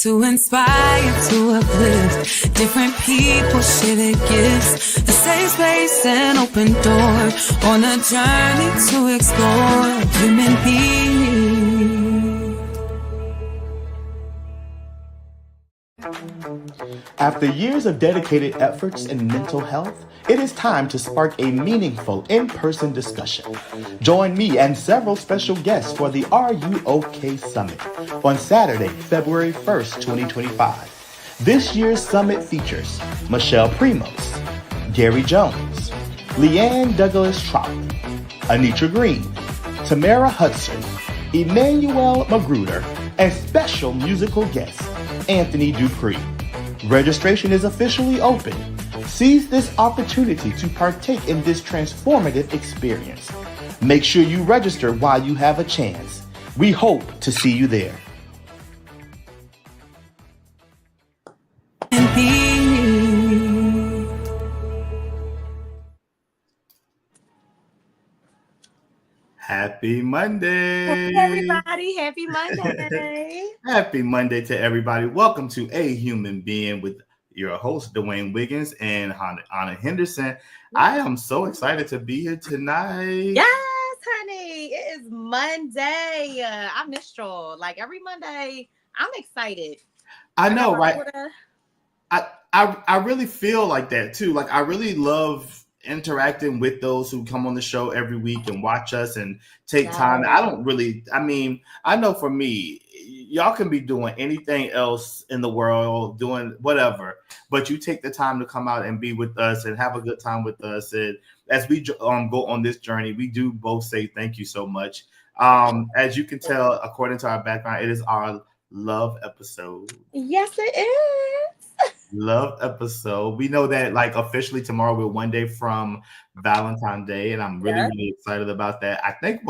To inspire, to uplift, different people share their gifts. A safe space and open door on a journey to explore human beings. After years of dedicated efforts in mental health, it is time to spark a meaningful in-person discussion. Join me and several special guests for the Are You OK Summit on Saturday, February 1st, 2025. This year's summit features Michelle Primos, Gary Jones, Leanne Douglas-Trout, Anitra Green, Tamara Hudson, Emmanuel Magruder, and special musical guest, Anthony Dupree. Registration is officially open. Seize this opportunity to partake in this transformative experience. Make sure you register while you have a chance. We hope to see you there. Happy Monday. Hey everybody, happy Monday. Happy Monday to everybody. Welcome to A Human Being with your host, Dwayne Wiggins and Ana Henderson. I am so excited to be here tonight. Yes, honey. It is Monday. I missed y'all. Like every Monday, I'm excited. I know, right? I really feel like that too. Like I really love interacting with those who come on the show every week and watch us and take time. I know for me, y'all can be doing anything else in the world, doing whatever, but you take the time to come out and be with us and have a good time with us. And as we go on this journey, we do both say thank you so much. As you can tell, according to our background, it is our love episode. Yes, it is. Love episode. We know that like officially tomorrow we're one day from Valentine's Day, and I'm really excited about that. I think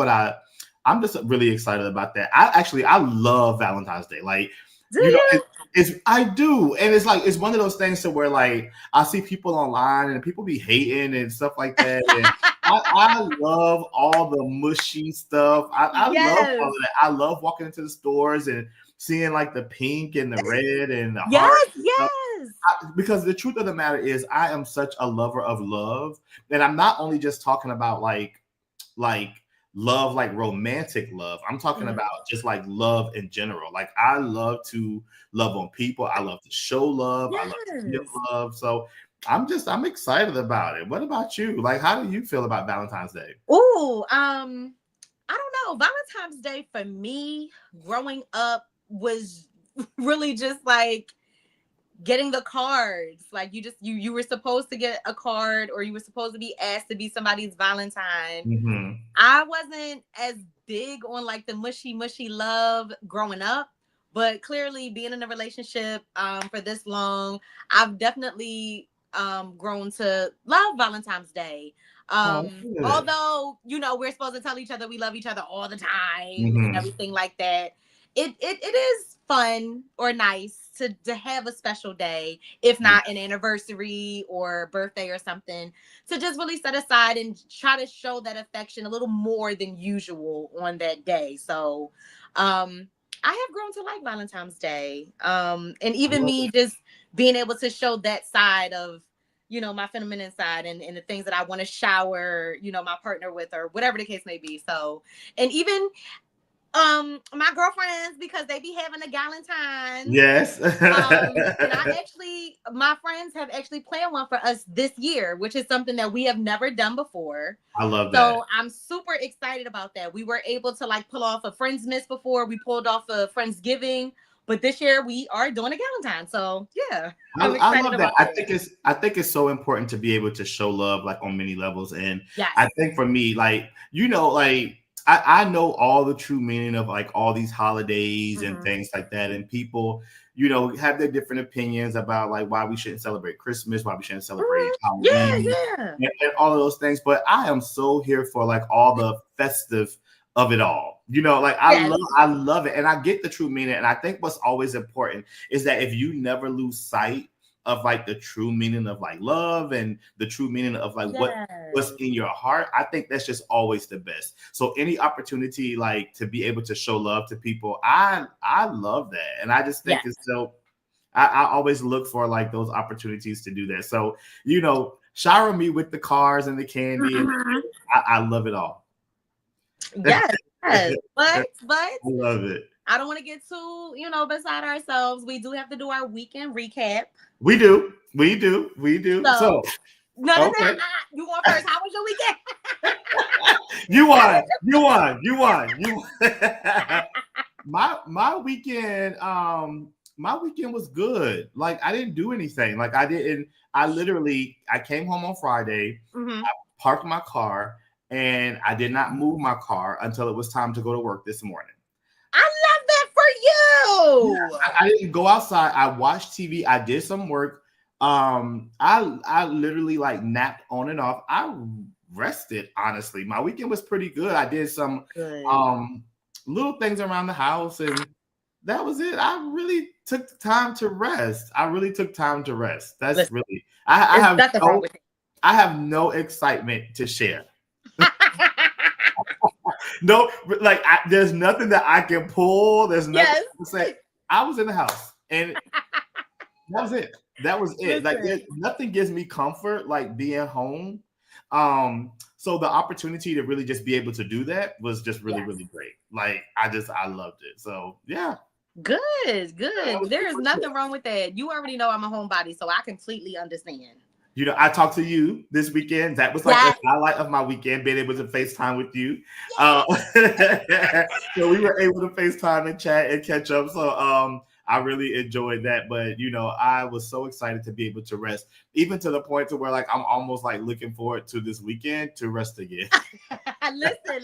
I'm just really excited about that. I love Valentine's Day. Like, I do, and it's one of those things to where like I see people online and people be hating and stuff like that. And I love all the mushy stuff. I love all of that. I love walking into the stores and seeing like the pink and the red and the heart. Yes. Because the truth of the matter is I am such a lover of love. And I'm not only just talking about like love, like romantic love. I'm talking about just like love in general. Like I love to love on people. I love to show love. I love to give love. So I'm excited about it. What about you? Like, how do you feel about Valentine's Day? Oh, I don't know. Valentine's Day for me growing up was really just like getting the cards. Like you were supposed to get a card or you were supposed to be asked to be somebody's Valentine. Mm-hmm. I wasn't as big on like the mushy love growing up, but clearly being in a relationship for this long, I've definitely grown to love Valentine's Day. Although, we're supposed to tell each other we love each other all the time and everything like that. It is fun or nice to have a special day, if not an anniversary or birthday or something, to just really set aside and try to show that affection a little more than usual on that day. So I have grown to like Valentine's Day. And even me just being able to show that side of, my feminine side and the things that I want to shower, my partner with or whatever the case may be. So, and even my girlfriends, because they be having a Galentine's. Yes. And my friends have actually planned one for us this year, which is something that we have never done before. I love that. So I'm super excited about that. We were able to like pull off a Friends Miss before. We pulled off a Friendsgiving, but this year we are doing a Galentine. So yeah, I love that. I think it's so important to be able to show love like on many levels. And I think for me, like, I know all the true meaning of like all these holidays and things like that. And people, have their different opinions about like why we shouldn't celebrate Christmas, why we shouldn't celebrate Halloween and all of those things. But I am so here for like all the festive of it all. I love it. And I get the true meaning. And I think what's always important is that if you never lose sight of like the true meaning of like love and the true meaning of like what's in your heart. I think that's just always the best. So any opportunity like to be able to show love to people, I love that. And I just think it's so I always look for like those opportunities to do that. So, shower me with the cars and the candy. And I love it all. Yes. But I love it. I don't want to get too, beside ourselves. We do have to do our weekend recap. We do. So no, you want first. How was your weekend? You won. My weekend, my weekend was good. Like I didn't do anything. Like I came home on Friday, I parked my car, and I did not move my car until it was time to go to work this morning. I love that for you. I didn't go outside. I watched TV. I did some work. I literally like napped on and off. I rested, honestly. My weekend was pretty good. I did some little things around the house, and that was it. I really took the time to rest. That's really I have no excitement to share. No, like there's nothing that I can pull. There's nothing to say. I was in the house, and that was it. Listen. Like nothing gives me comfort like being home. So the opportunity to really just be able to do that was just really great. Like I loved it. So yeah. Good. There is nothing wrong with that. You already know I'm a homebody, so I completely understand. I talked to you this weekend. That was like the highlight of my weekend, being able to FaceTime with you. So we were able to FaceTime and chat and catch up. So I really enjoyed that. But I was so excited to be able to rest, even to the point to where like I'm almost like looking forward to this weekend to rest again. Listen,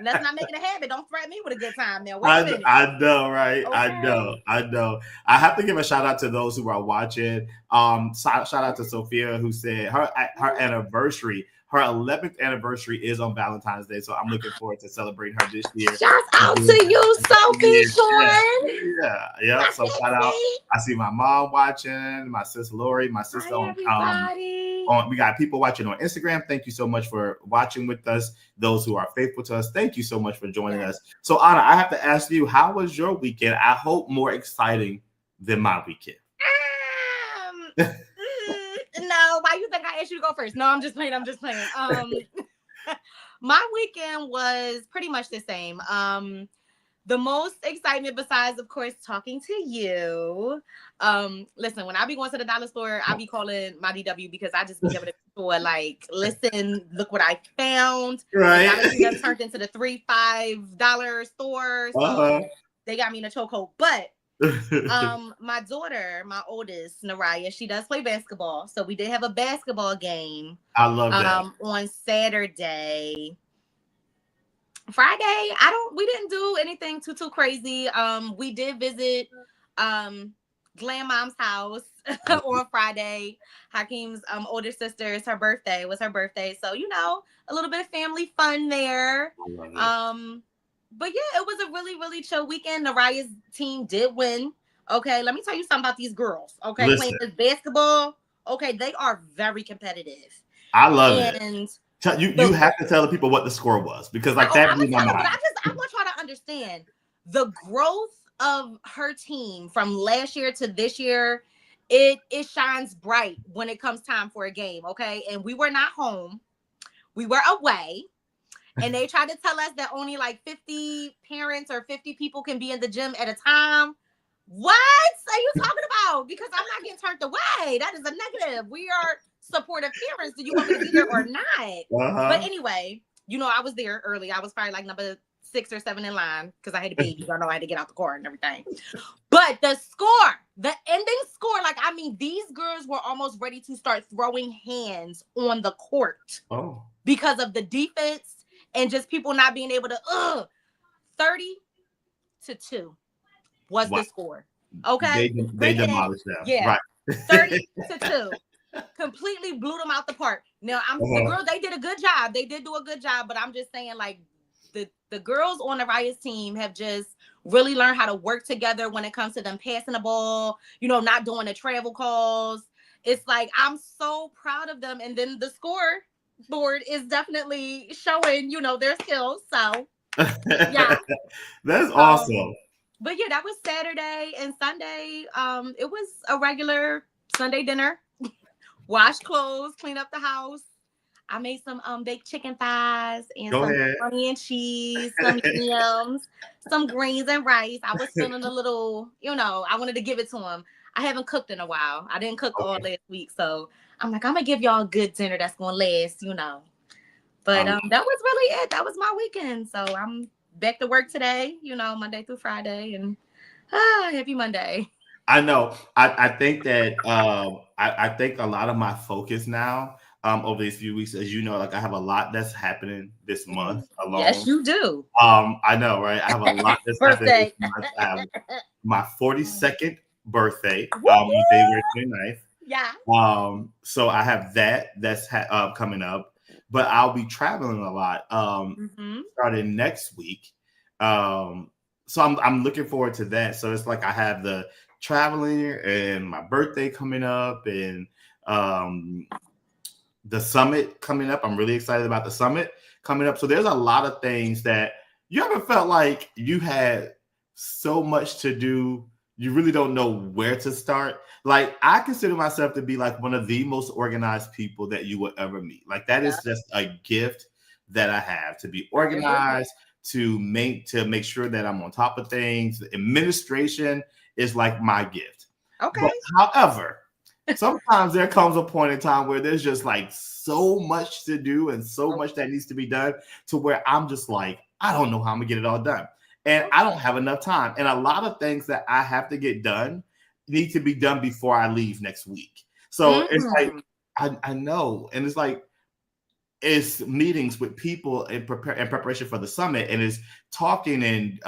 let's not make it a habit. Don't threaten me with a good time now. Wait a minute. I know, right? Okay. I know. I have to give a shout out to those who are watching. Shout out to Sophia, who said her anniversary, her 11th anniversary is on Valentine's Day. So I'm looking forward to celebrating her this year. Shout out to you, Sophie Sean. Yeah. So shout out. I see my mom watching, my sister Lori, my sister we got people watching on Instagram. Thank you so much for watching with us. Those who are faithful to us, thank you so much for joining us. So Ana, I have to ask you, how was your weekend? I hope more exciting than my weekend. No, why you think I asked you to go first? No, I'm just playing. My weekend was pretty much the same. The most excitement, besides, of course, talking to you. Listen, when I be going to the dollar store, I be calling my DW because I just be able to store like, listen, look what I found. Right. That turned into the $3-5 store. So they got me in a chokehold. But my daughter, my oldest, Naraya, she does play basketball. So we did have a basketball game. I love that. On Saturday. Friday, we didn't do anything too crazy. We did visit Glam Mom's house on Friday. Hakeem's older sister, it was her birthday. So, a little bit of family fun there. But yeah, it was a really chill weekend. Naraya's team did win. Okay, let me tell you something about these girls. Okay, playing this basketball. Okay, they are very competitive. I love it. You have to tell the people what the score was, because like that blew my mind. I want y'all to understand the growth of her team from last year to this year. It shines bright when it comes time for a game. Okay, and we were not home, we were away. And they tried to tell us that only like 50 parents or 50 people can be in the gym at a time. What are you talking about? Because I'm not getting turned away. That is a negative. We are supportive parents. Do you want me to be there or not? But anyway, I was there early. I was probably like number 6 or 7 in line because I had a baby. So I know I had to get out the car and everything. But the ending score, these girls were almost ready to start throwing hands on the court because of the defense. And just people not being able to 30-2 was the score. Okay. They demolished them. Yeah. Right. 30-2. Completely blew them out the park. Now the girls, they did a good job. They did do a good job, but I'm just saying, like, the girls on the Raya's team have just really learned how to work together when it comes to them passing the ball, not doing the travel calls. it's like I'm so proud of them. And then the score board is definitely showing, their skills. So yeah. That's Um, awesome. but yeah, that was Saturday and Sunday. It was a regular Sunday dinner. Wash clothes, clean up the house. I made some baked chicken thighs and Go some ahead. macaroni and cheese, some yams, some greens and rice. I was feeling a little, I wanted to give it to him. I haven't cooked in a while. I didn't cook all Okay. last week, so I'm like, I'm gonna give y'all a good dinner that's gonna last. But Um, that was really it. That was my weekend. So I'm back to work today. Monday through Friday, and happy Monday. I know. I think that I think a lot of my focus now over these few weeks, as you know, like I have a lot that's happening this month Yes, alone. you do. I know, right? I have a lot that's happening this Birthday. month. I have my 42nd birthday on January Woo-hoo! 29th. Yeah. So I have that's coming up, but I'll be traveling a lot Mm-hmm. starting next week. Um, so I'm looking forward to that. So it's like I have the traveling and my birthday coming up and um, the summit coming up. I'm really excited about the summit coming up. So there's a lot of things that you ever felt like you had so much to do, you really don't know where to start. Like I consider myself to be like one of the most organized people that you will ever meet. Like that Yeah. is just a gift that I have to be I agree. organized, to make sure that I'm on top of things. Administration is like my gift. Okay. But however, sometimes there comes a point in time where there's just like so much to do and so much that needs to be done to where I'm just like, I don't know how I'm gonna get it all done. And I don't have enough time. And a lot of things that I have to get done need to be done before I leave next week. So it's like, Mm. I know. And it's like, it's meetings with people in preparation for the summit and it's talking and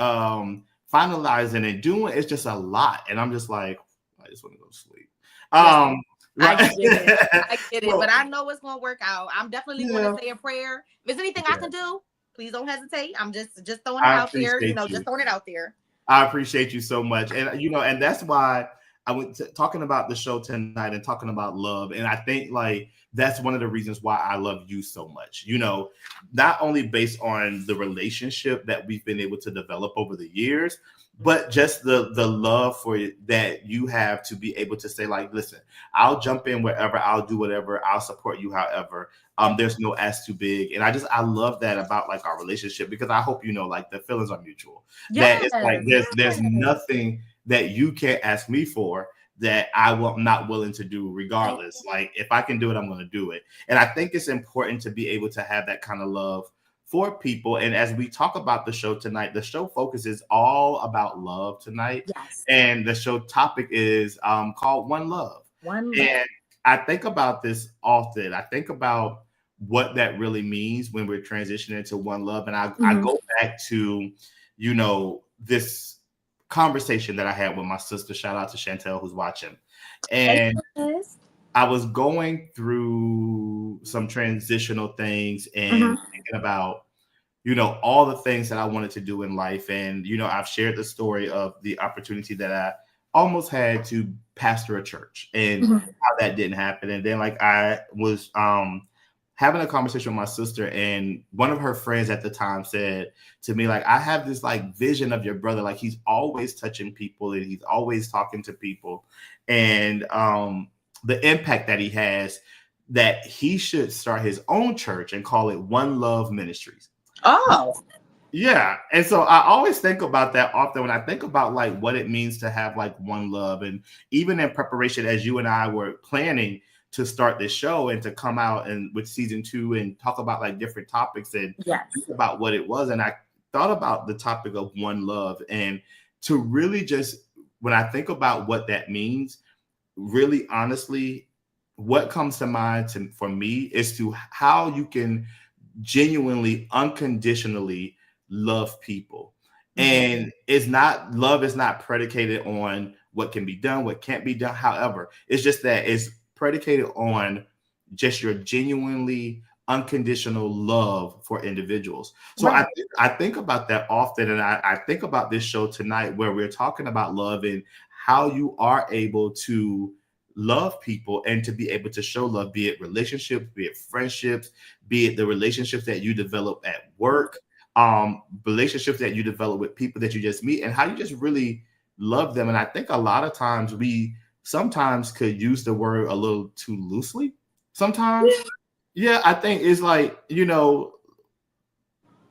finalizing and doing. It's just a lot. And I'm just like, I just want to go to sleep. Listen, Um, I right. get it. I get it. So, But I know it's gonna work out. I'm definitely going to yeah, say a prayer. If there's anything I yeah. can do, please don't hesitate. I'm just throwing it I out there. appreciate Just you. throwing it out there. I appreciate you so much. And and that's why I went talking about the show tonight and talking about love. And I think like that's one of the reasons why I love you so much. Not only based on the relationship that we've been able to develop over the years, but just the love for it that you have to be able to say, like, listen, I'll jump in wherever, I'll do whatever, I'll support you however. There's no ask too big. And I love that about like our relationship because I hope like the feelings are mutual, that Yes. it's like there's Yes. nothing that you can't ask me for that I'm not willing to do Thank regardless. Like if I can do it, I'm going to do it. And I think it's important to be able to have that kind of love for people. And as we talk about the show tonight, the show focuses all about love tonight. yes. And the show topic is called One Love. One love. And I think about this often. I think about what that really means when we're transitioning to one love. And I Mhm. go back to, this conversation that I had with my sister. Shout out to Chantel who's watching. Hey, And sis. I was going through some transitional things and Mhm. thinking about, all the things that I wanted to do in life. And, I've shared the story of the opportunity that I almost had to pastor a church and Mhm. how that didn't happen. And then like I was having a conversation with my sister, and one of her friends at the time said to me, like, I have this like vision of your brother, like he's always touching people and he's always talking to people. And the impact that he has, that he should start his own church and call it One Love Ministries. Oh. Yeah. And so I always think about that often when I think about like what it means to have like one love. And even in preparation, as you and I were planning to start this show and to come out and with season 2 and talk about like different topics and think Yes. about what it was. And I thought about the topic of one love and to really just, when I think about what that means, really honestly, what comes to mind for me is to how you can genuinely, unconditionally love people. Mhm. And love is not predicated on what can be done, what can't be done. However, it's just that it's predicated on just your genuinely unconditional love for individuals. So Right. I think about that often. And I think about this show tonight where we're talking about love and how you are able to love people and to be able to show love, be it relationships, be it friendships, be it the relationships that you develop at work, relationships that you develop with people that you just meet, and how you just really love them. And I think a lot of times we sometimes could use the word a little too loosely. Sometimes, yeah, I think it's like,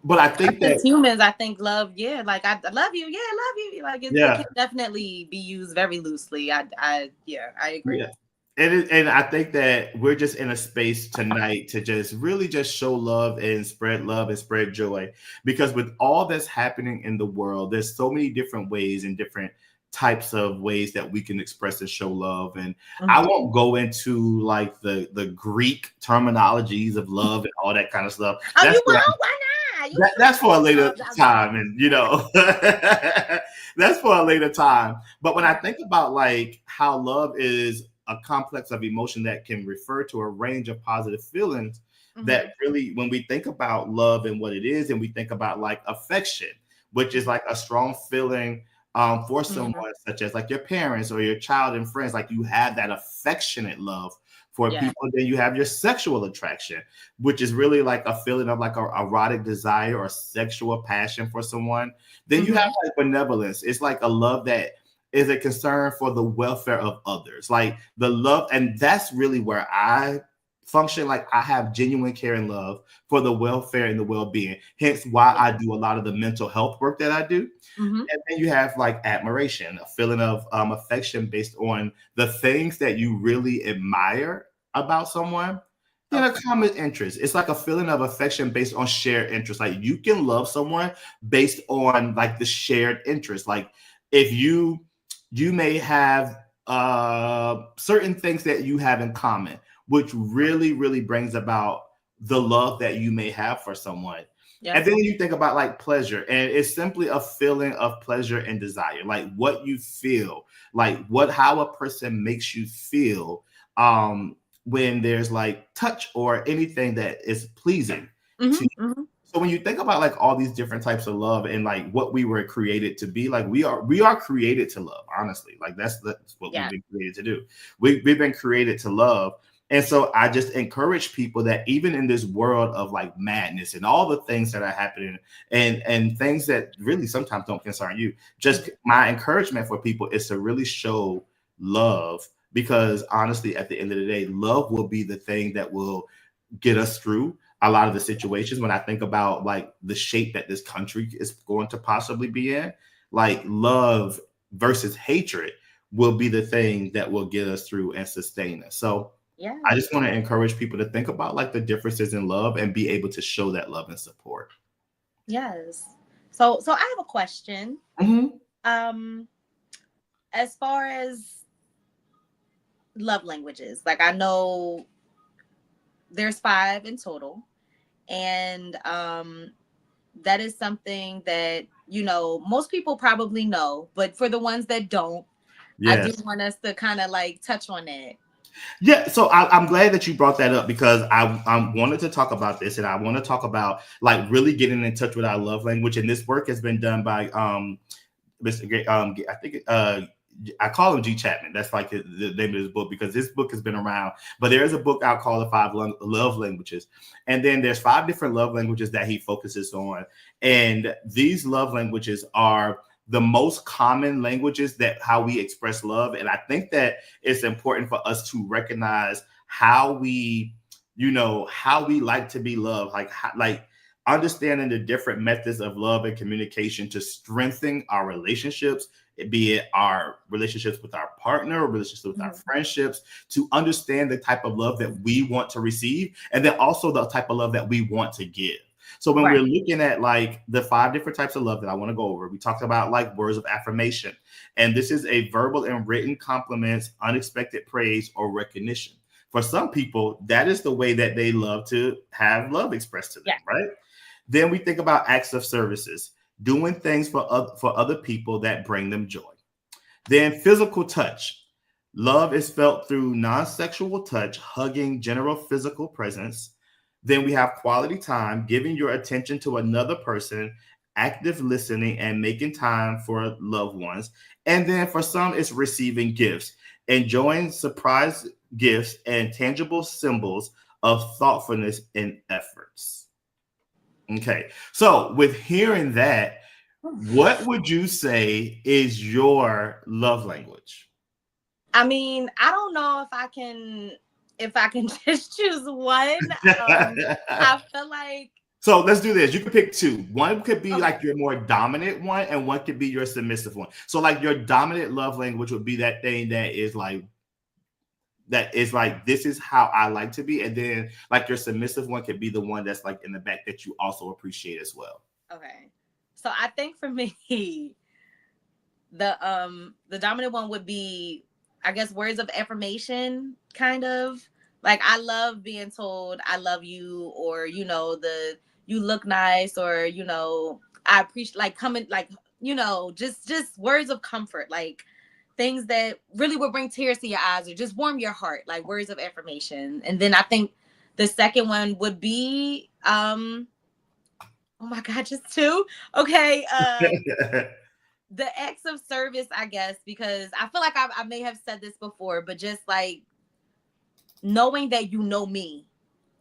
but I think As that, humans, I think love, yeah, like I love you, yeah, I love you. Like it yeah, can definitely be used very loosely. Yeah, I agree. yeah. And I think that we're just in a space tonight to just really just show love and spread joy. Because with all that's happening in the world, there's so many different ways and different types of ways that we can express and show love. And I Mhm. won't go into like the Greek terminologies of love and all that kind of stuff. Oh, That's you what won't? Why not? You that's for a later love. I'm just time, and that's for a later time. But when I think about like how love is a complex of emotion that can refer to a range of positive feelings, that Mhm. really, when we think about love and what it is, and we think about like affection, which is like a strong feeling for Mhm. someone, such as like your parents or your child and friends, like you have that affectionate love for Yeah. people. Then you have your sexual attraction, which is really like a feeling of like a erotic desire or sexual passion for someone. Then you have Mhm. like benevolence. It's like a love that is a concern for the welfare of others. Like the love, and that's really where I function. Like I have genuine care and love for the welfare and the well-being. Hence why Yeah. I do a lot of the mental health work that I do. Mhm. And then you have like admiration, a feeling of affection based on the things that you really admire about someone. Then a Okay. common interest. It's like a feeling of affection based on shared interest. Like you can love someone based on like the shared interest. Like if you may have certain things that you have in common, which really, really brings about the love that you may have for someone. And Yes. then you think about like pleasure, and it's simply a feeling of pleasure and desire, like what you feel, like how a person makes you feel when there's like touch or anything that is pleasing to Mhm. you. Mhm. So when you think about like all these different types of love and like what we were created to be, like we are created to love, honestly. Like that's what we've Yeah. been created to do. We've been created to love. And so I just encourage people that even in this world of like madness and all the things that are happening and things that really sometimes don't concern you, just my encouragement for people is to really show love, because honestly, at the end of the day, love will be the thing that will get us through a lot of the situations. When I think about like the shape that this country is going to possibly be in, like love versus hatred will be the thing that will get us through and sustain us. So I Yes. just want to encourage people to think about like the differences in love and be able to show that love and support. Yes. So I have a question. Mhm. Um, as far as love languages, like I know there's 5 in total, and that is something that most people probably know, but for the ones that don't, I do Yes. want us to kind of like touch on that. Yeah, so I'm glad that you brought that up, because I wanted to talk about this, and I want to talk about like really getting in touch with our love language. And this work has been done by Mr. I think I call him G. Chapman. That's like the name of his book, because this book has been around. But there is a book out called The Five Love Languages, and then there's 5 different love languages that he focuses on. And these love languages are the most common languages that how we express love. And I think that it's important for us to recognize how we, how we like to be loved, like understanding the different methods of love and communication to strengthen our relationships, be it our relationships with our partner or relationships with our Mhm. friendships, to understand the type of love that we want to receive, and then also the type of love that we want to give. So when Right. we're looking at like the 5 different types of love that I want to go over, we talked about like words of affirmation. And this is a verbal and written compliments, unexpected praise, or recognition. For some people, that is the way that they love to have love expressed to them, Yeah. right? Then we think about acts of services, doing things for other people that bring them joy. Then physical touch. Love is felt through non-sexual touch, hugging, general physical presence. Then we have quality time, giving your attention to another person, active listening, and making time for loved ones. And then for some, it's receiving gifts. enjoying surprise gifts and tangible symbols of thoughtfulness and efforts. Okay. So, with hearing that, what would you say is your love language? I mean, I don't know if I can just choose one. I feel like So let's do this. You can pick two. One could be okay, like your more dominant one, and one could be your submissive one. So, like your dominant love language would be that thing that is like this is how I like to be, and then like your submissive one could be the one that's like in the back that you also appreciate as well. okay. So I think for me, the dominant one would be, I guess, words of affirmation, kind of. Like I love being told I love you, or the you look nice, or I appreciate, like, coming, like, just words of comfort, like things that really will bring tears to your eyes or just warm your heart, like words of affirmation. And then I think the second one would be oh my god, just two. Okay, the acts of service, I guess, because I feel like I may have said this before, but just like knowing that you know me,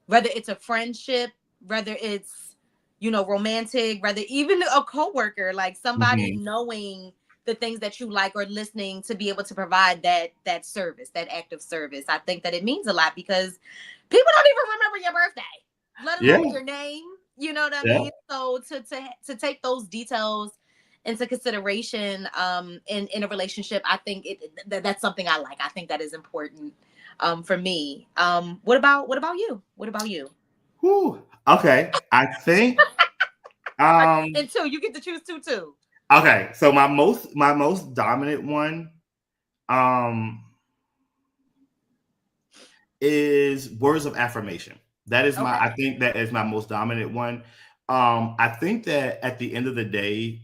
whether it's a friendship, whether it's romantic, whether even a coworker, like somebody Mhm. knowing the things that you like, or listening to be able to provide that service, that act of service. I think that it means a lot because people don't even remember your birthday, let Yeah, alone your name. You know what I yeah. mean? So to take those details into consideration in a relationship, I think that's something I like. I think that is important for me. What about you? What about you? Whew. Okay, I think. And two, you get to choose two too. Okay, so my most dominant one um is words of affirmation. That is my Okay. I think that is my most dominant one. I think that at the end of the day,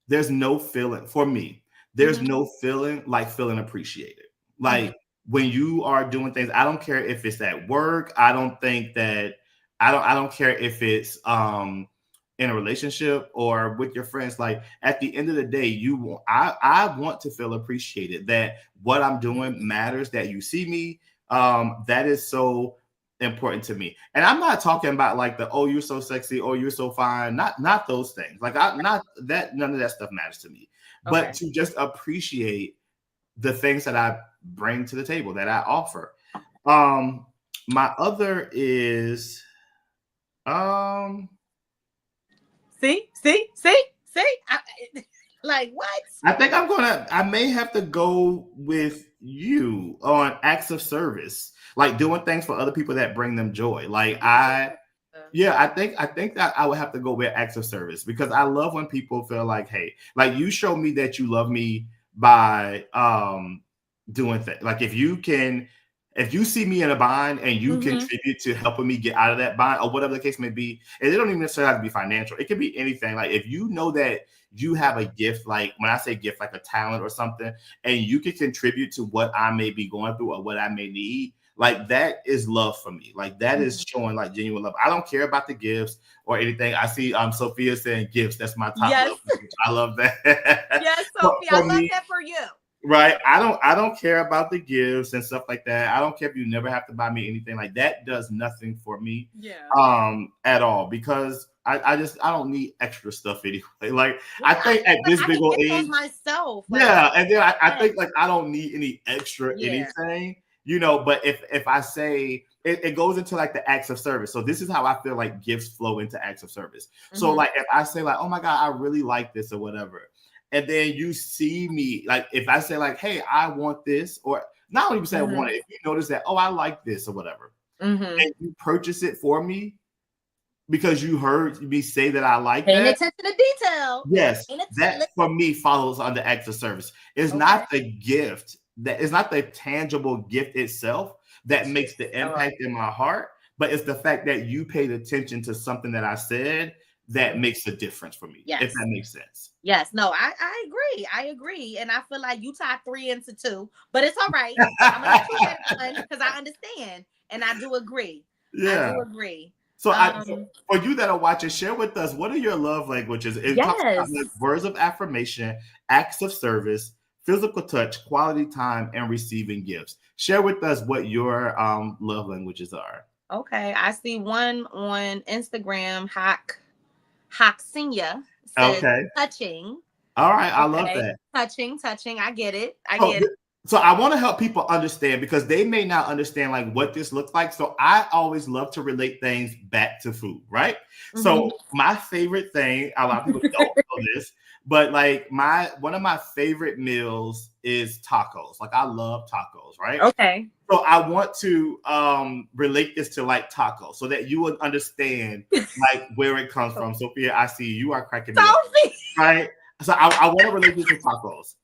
there's no feeling for me. There's Mm-hmm. no feeling like feeling appreciated. Mm-hmm. Like when you are doing things, I don't care if it's at work. I don't think that I don't care if it's in a relationship or with your friends. Like at the end of the day, I want to feel appreciated, that what I'm doing matters, that you see me. That is so important to me. And I'm not talking about like the oh you're so sexy, oh you're so fine, not those things. Like I not that none of that stuff matters to me. But Okay. to just appreciate the things that I bring to the table, that I offer. Um my other is um See. Like what? I think I may have to go with you on acts of service, like doing things for other people that bring them joy. Like yeah, I think that I would have to go with acts of service, because I love when people feel like, hey, like you show me that you love me by doing things. Like if you see me in a bind and you Mm-hmm. contribute to helping me get out of that bind or whatever the case may be, and it don't even necessarily have to be financial. It could be anything. Like if you know that you have a gift, like when I say gift, like a talent or something, and you can contribute to what I may be going through or what I may need, like that is love for me. Like that is showing like genuine love. I don't care about the gifts or anything. I see Sophia saying gifts. That's my top Yes. love language. I love that. Yes, for, Sophie. I for love me, that for you. right? I don't care about the gifts and stuff like that. I don't care if you never have to buy me anything. Like that does nothing for me Yeah. at all, because I don't need extra stuff anyway. Like Yeah. I think at this I big can old get those age, myself. Like, yeah, and then I yes. think like I don't need any extra Yeah. anything, you know. But if I say it goes into like the acts of service. So this is how I feel like gifts flow into acts of service. So Mm-hmm. like if I say like, oh my God, I really like this or whatever, and then you see me like if I say like, hey, I want this, or not even say I Mm-hmm. want it, if you notice that, oh, I like this or whatever, Mm-hmm. and you purchase it for me because you heard me say that I like Paying that. attention to detail. Yes, Paying that attention. for me follows under acts of service. It's Okay. not the gift, that it's not the tangible gift itself that makes the All right. impact in my heart, but it's the fact that you paid attention to something that I said that makes a difference for me, if Yes. that makes sense. Yes. No, I agree. I agree. And I feel like you tied three into two, but it's all right. I'm gonna let you have one because I understand and I do agree. I Yeah. do agree. So Um, for you that are watching, share with us, what are your love languages? It talks about like yes. words of affirmation, acts of service, physical touch, quality time, and receiving gifts. Share with us what your love languages are. Okay, I see one on Instagram. Haksinya says Okay. touching. All right. I love Okay, that. touching. I get it. I So, get it. so I want to help people understand because they may not understand like what this looks like. So I always love to relate things back to food, right? Mm-hmm. So my favorite thing, a lot of people don't know this, but like one of my favorite meals is tacos. Like I love tacos, right? Okay. So I want to relate this to like tacos so that you would understand like where it comes from. Sophia, I see you are cracking me up, right? So I want to relate this to tacos.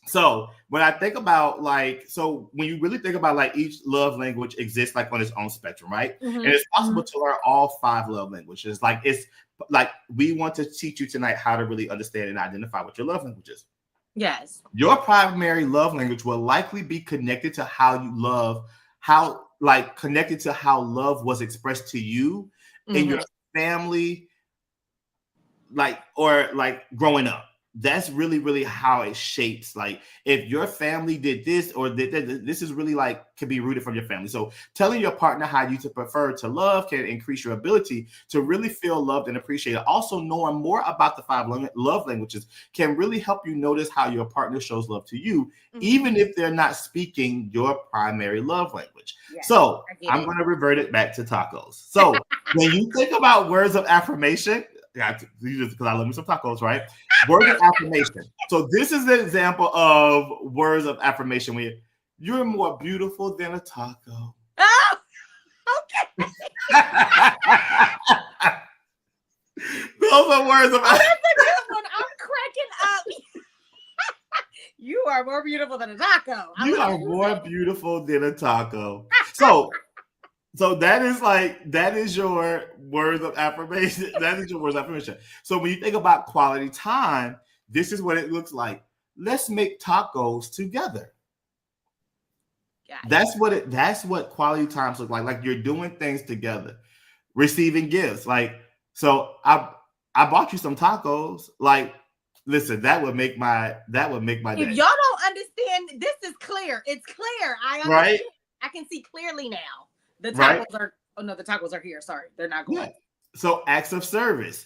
So when I think about so when you really think about like each love language exists like on its own spectrum, right? Mm-hmm. And it's possible to learn all 5 love languages. Like it's like we want to teach you tonight how to really understand and identify what your love language is. Yes. Your primary love language will likely be connected to how you love, connected to how love was expressed to you in your family, or growing up. That's really, really how it shapes. Like if your family did this or did that, this is really could be rooted from your family. So telling your partner how you to prefer to love can increase your ability to really feel loved and appreciated. Also, knowing more about the 5 love languages can really help you notice how your partner shows love to you, even if they're not speaking your primary love language. Yes, so I'm going to revert it back to tacos. So when you think about words of affirmation, because I love me some tacos, right? Words of affirmation. So this is the example of words of affirmation. You're more beautiful than a taco. Oh, okay. Those are words of affirmation. That's a good one. I'm cracking up. You are more beautiful than a taco. You are more beautiful than a taco. So that is your words of affirmation. That is your words of affirmation. So when you think about quality time, this is what it looks like. Let's make tacos together. That's what quality times look like. Like you're doing things together. Receiving gifts. So I bought you some tacos. Listen, that would make my day. If y'all don't understand, this is clear. It's clear. I understand. Right? I can see clearly now. The tacos are the tacos are here. Sorry, they're not going. Yeah. So acts of service.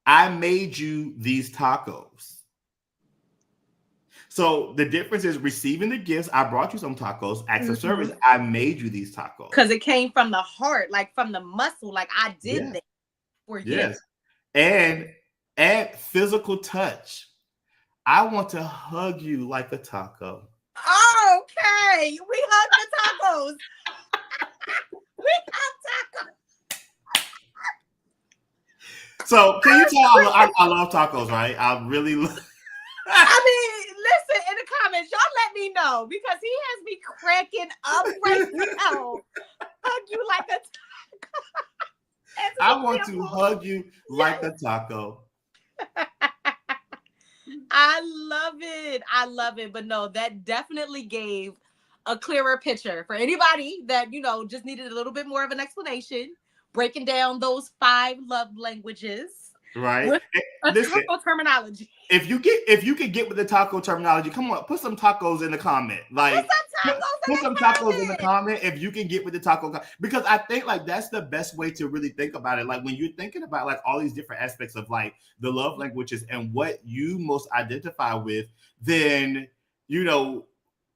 I made you these tacos. So the difference is receiving the gifts. I brought you some tacos. Acts of service. I made you these tacos. Because it came from the heart, like from the muscle. Like I did that for you. Yes. And physical touch. I want to hug you like a taco. Okay. We hug the tacos. We have tacos. So can you tell I love tacos, right? I really love. I mean, listen in the comments, y'all let me know because he has me cracking up right now. Hug you like a taco. I want to hug you like a taco. I love it. But no, that definitely gave a clearer picture for anybody that, just needed a little bit more of an explanation, breaking down those 5 love languages. Right. With a taco terminology. If you can get with the taco terminology, come on, put some tacos in the comment. Put some tacos in the comment if you can get with the taco. Because I think that's the best way to really think about it. Like when you're thinking about all these different aspects of the love languages and what you most identify with, then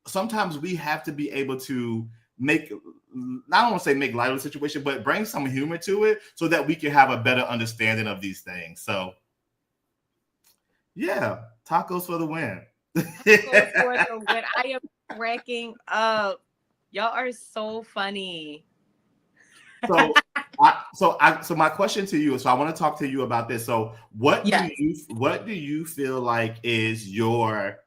sometimes we have to be able to I don't want to say make light of the situation, but bring some humor to it so that we can have a better understanding of these things. So, yeah, tacos for the win. Tacos for the win. I am cracking up. Y'all are so funny. So my question to you is, so I want to talk to you about this. So, what do you feel like is your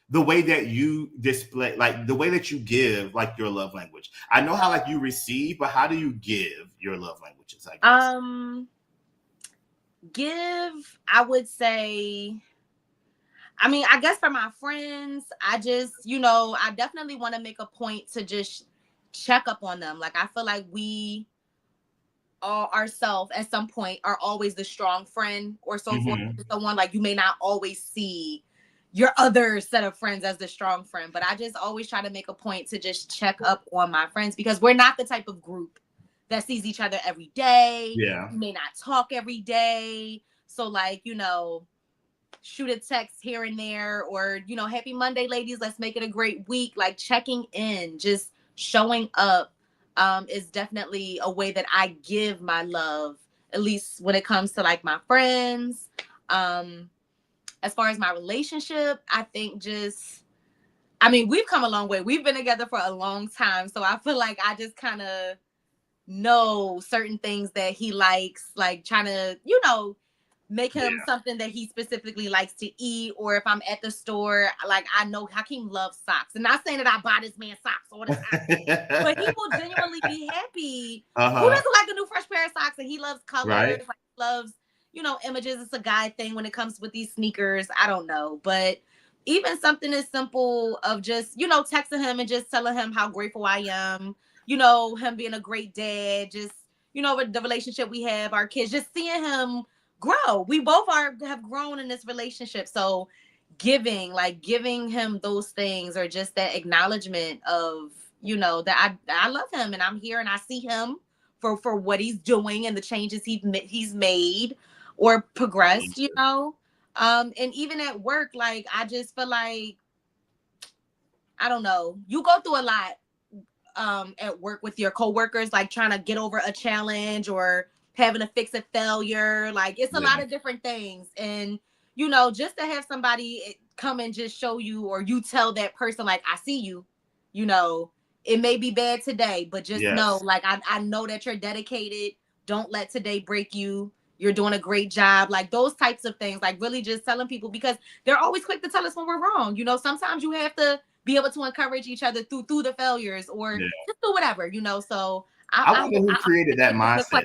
the way that you display, the way that you give, your love language? I know how you receive, but how do you give your love languages? I guess. Give, I would say. I mean, I guess for my friends, I just, I definitely want to make a point to just check up on them. I feel like we ourselves at some point are always the strong friend or so forth. Mm-hmm. Someone like you may not always see your other set of friends as the strong friend, but I just always try to make a point to just check up on my friends because we're not the type of group that sees each other every day. Yeah. We may not talk every day. So like, shoot a text here and there, or happy Monday, ladies, let's make it a great week. Like checking in, just showing up, is definitely a way that I give my love, at least when it comes to like my friends. As far as my relationship, I think we've come a long way. We've been together for a long time, so I feel like I just kind of know certain things that he likes, like trying to make him something that he specifically likes to eat. Or if I'm at the store, like I know Hakeem loves socks, and not saying that I buy this man socks all the time, but he will genuinely be happy. Who doesn't like a new fresh pair of socks? And he loves colors, Right. like he loves images. It's a guy thing when it comes with these sneakers. I don't know, but even something as simple of just texting him and just telling him how grateful I am, him being a great dad, just with the relationship we have, our kids, just seeing him grow. We both have grown in this relationship. So giving him those things, or just that acknowledgement of, that I love him and I'm here and I see him for what he's doing and the changes he's made or progressed, and even at work, like I just feel like, I don't know, you go through a lot at work with your coworkers, like trying to get over a challenge or having to fix a failure. Like it's a lot of different things. And, just to have somebody come and just show you, or you tell that person, like, I see you, it may be bad today, but just know, like, I know that you're dedicated. Don't let today break you. You're doing a great job. Like those types of things, like really just telling people, because they're always quick to tell us when we're wrong. Sometimes you have to be able to encourage each other through the failures, or just do whatever, so I wonder who created that mindset.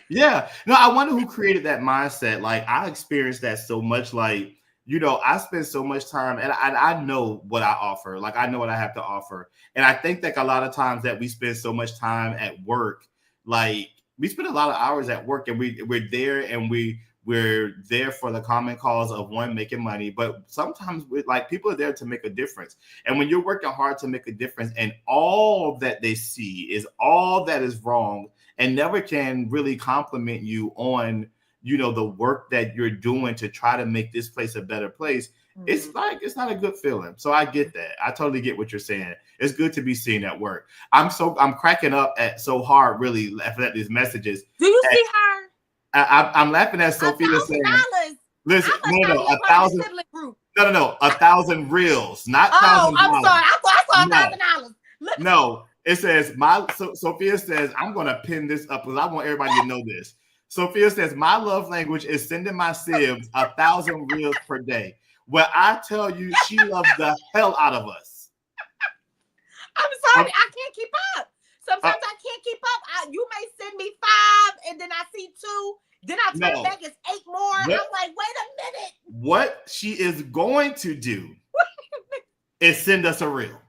Yeah. No, I wonder who created that mindset. Like I experienced that so much. Like, I spend so much time, and I know what I offer. Like I know what I have to offer. And I think that a lot of times that we spend so much time at work, like we spend a lot of hours at work, and we're there, and we're there for the common cause of one, making money. But sometimes people are there to make a difference. And when you're working hard to make a difference, and all that they see is all that is wrong, and never can really compliment you on, the work that you're doing to try to make this place a better place, it's not a good feeling. So I get that. I totally get what you're saying. It's good to be seen at work. I'm cracking up at so hard, really laughing at these messages. Do you see her? I'm laughing at Sophia saying, listen, no, 1,000. No, 1,000 reels, not $1,000. I'm sorry. I saw $1,000. No, it says Sophia says, I'm going to pin this up because I want everybody to know this. Sophia says, my love language is sending my sibs 1,000 reels per day. Well, I tell you, she loves the hell out of us. I'm sorry, I can't keep up. Sometimes I can't keep up. You may send me 5, and then I see 2. Then I turn back, it's 8 more. I'm like, wait a minute. What she is going to do is send us a reel.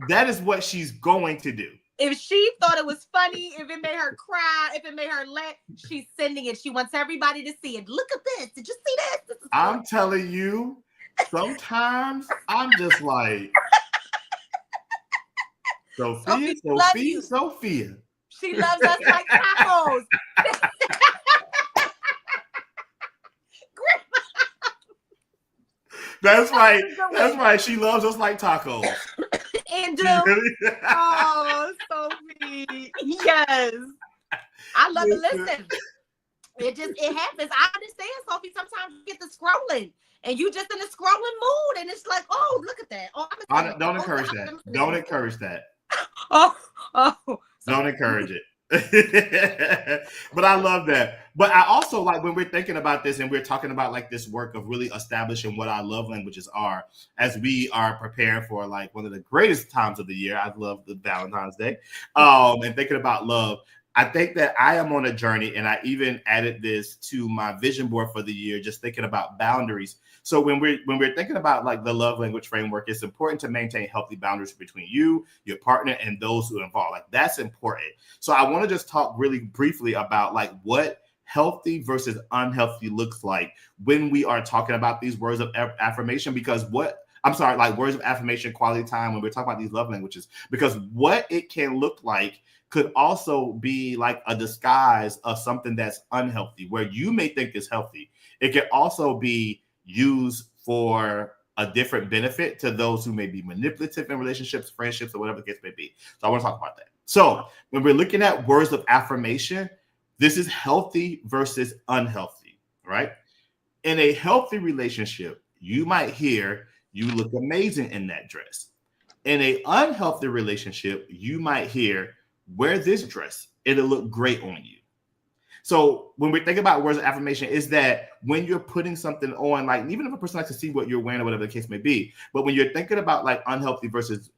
That is what she's going to do. If she thought it was funny, if it made her cry, if it made her laugh, she's sending it. She wants everybody to see it. Look at this. Did you see this? I'm telling you, sometimes I'm just like, Sophia. She loves us like tacos. That's right. That's right. She loves us like tacos. And oh, Sophie. Yes. I love to listen. It happens. I understand, Sophie. Sometimes you get the scrolling and you just in a scrolling mood, and it's like, oh, look at that. Oh, don't encourage that. Don't encourage that. Don't encourage it. But I love that. But I also like when we're thinking about this and we're talking about like this work of really establishing what our love languages are as we are preparing for like one of the greatest times of the year. I love the Valentine's Day. And thinking about love. I think that I am on a journey, and I even added this to my vision board for the year, just thinking about boundaries. So when we're thinking about like the love language framework, it's important to maintain healthy boundaries between you, your partner, and those who are involved. Like that's important. So I want to just talk really briefly about like what healthy versus unhealthy looks like when we are talking about these words of affirmation, because what I'm sorry, like words of affirmation, quality time, when we're talking about these love languages, because what it can look like could also be like a disguise of something that's unhealthy, where you may think is healthy. It can also be used for a different benefit to those who may be manipulative in relationships, friendships, or whatever the case may be. So I want to talk about that. So when we're looking at words of affirmation, this is healthy versus unhealthy, right? In a healthy relationship, you might hear, "You look amazing in that dress." In a unhealthy relationship, you might hear, "Wear this dress. It'll look great on you." So when we think about words of affirmation, is that when you're putting something on, like even if a person likes to see what you're wearing or whatever the case may be, but when you're thinking about like unhealthy versus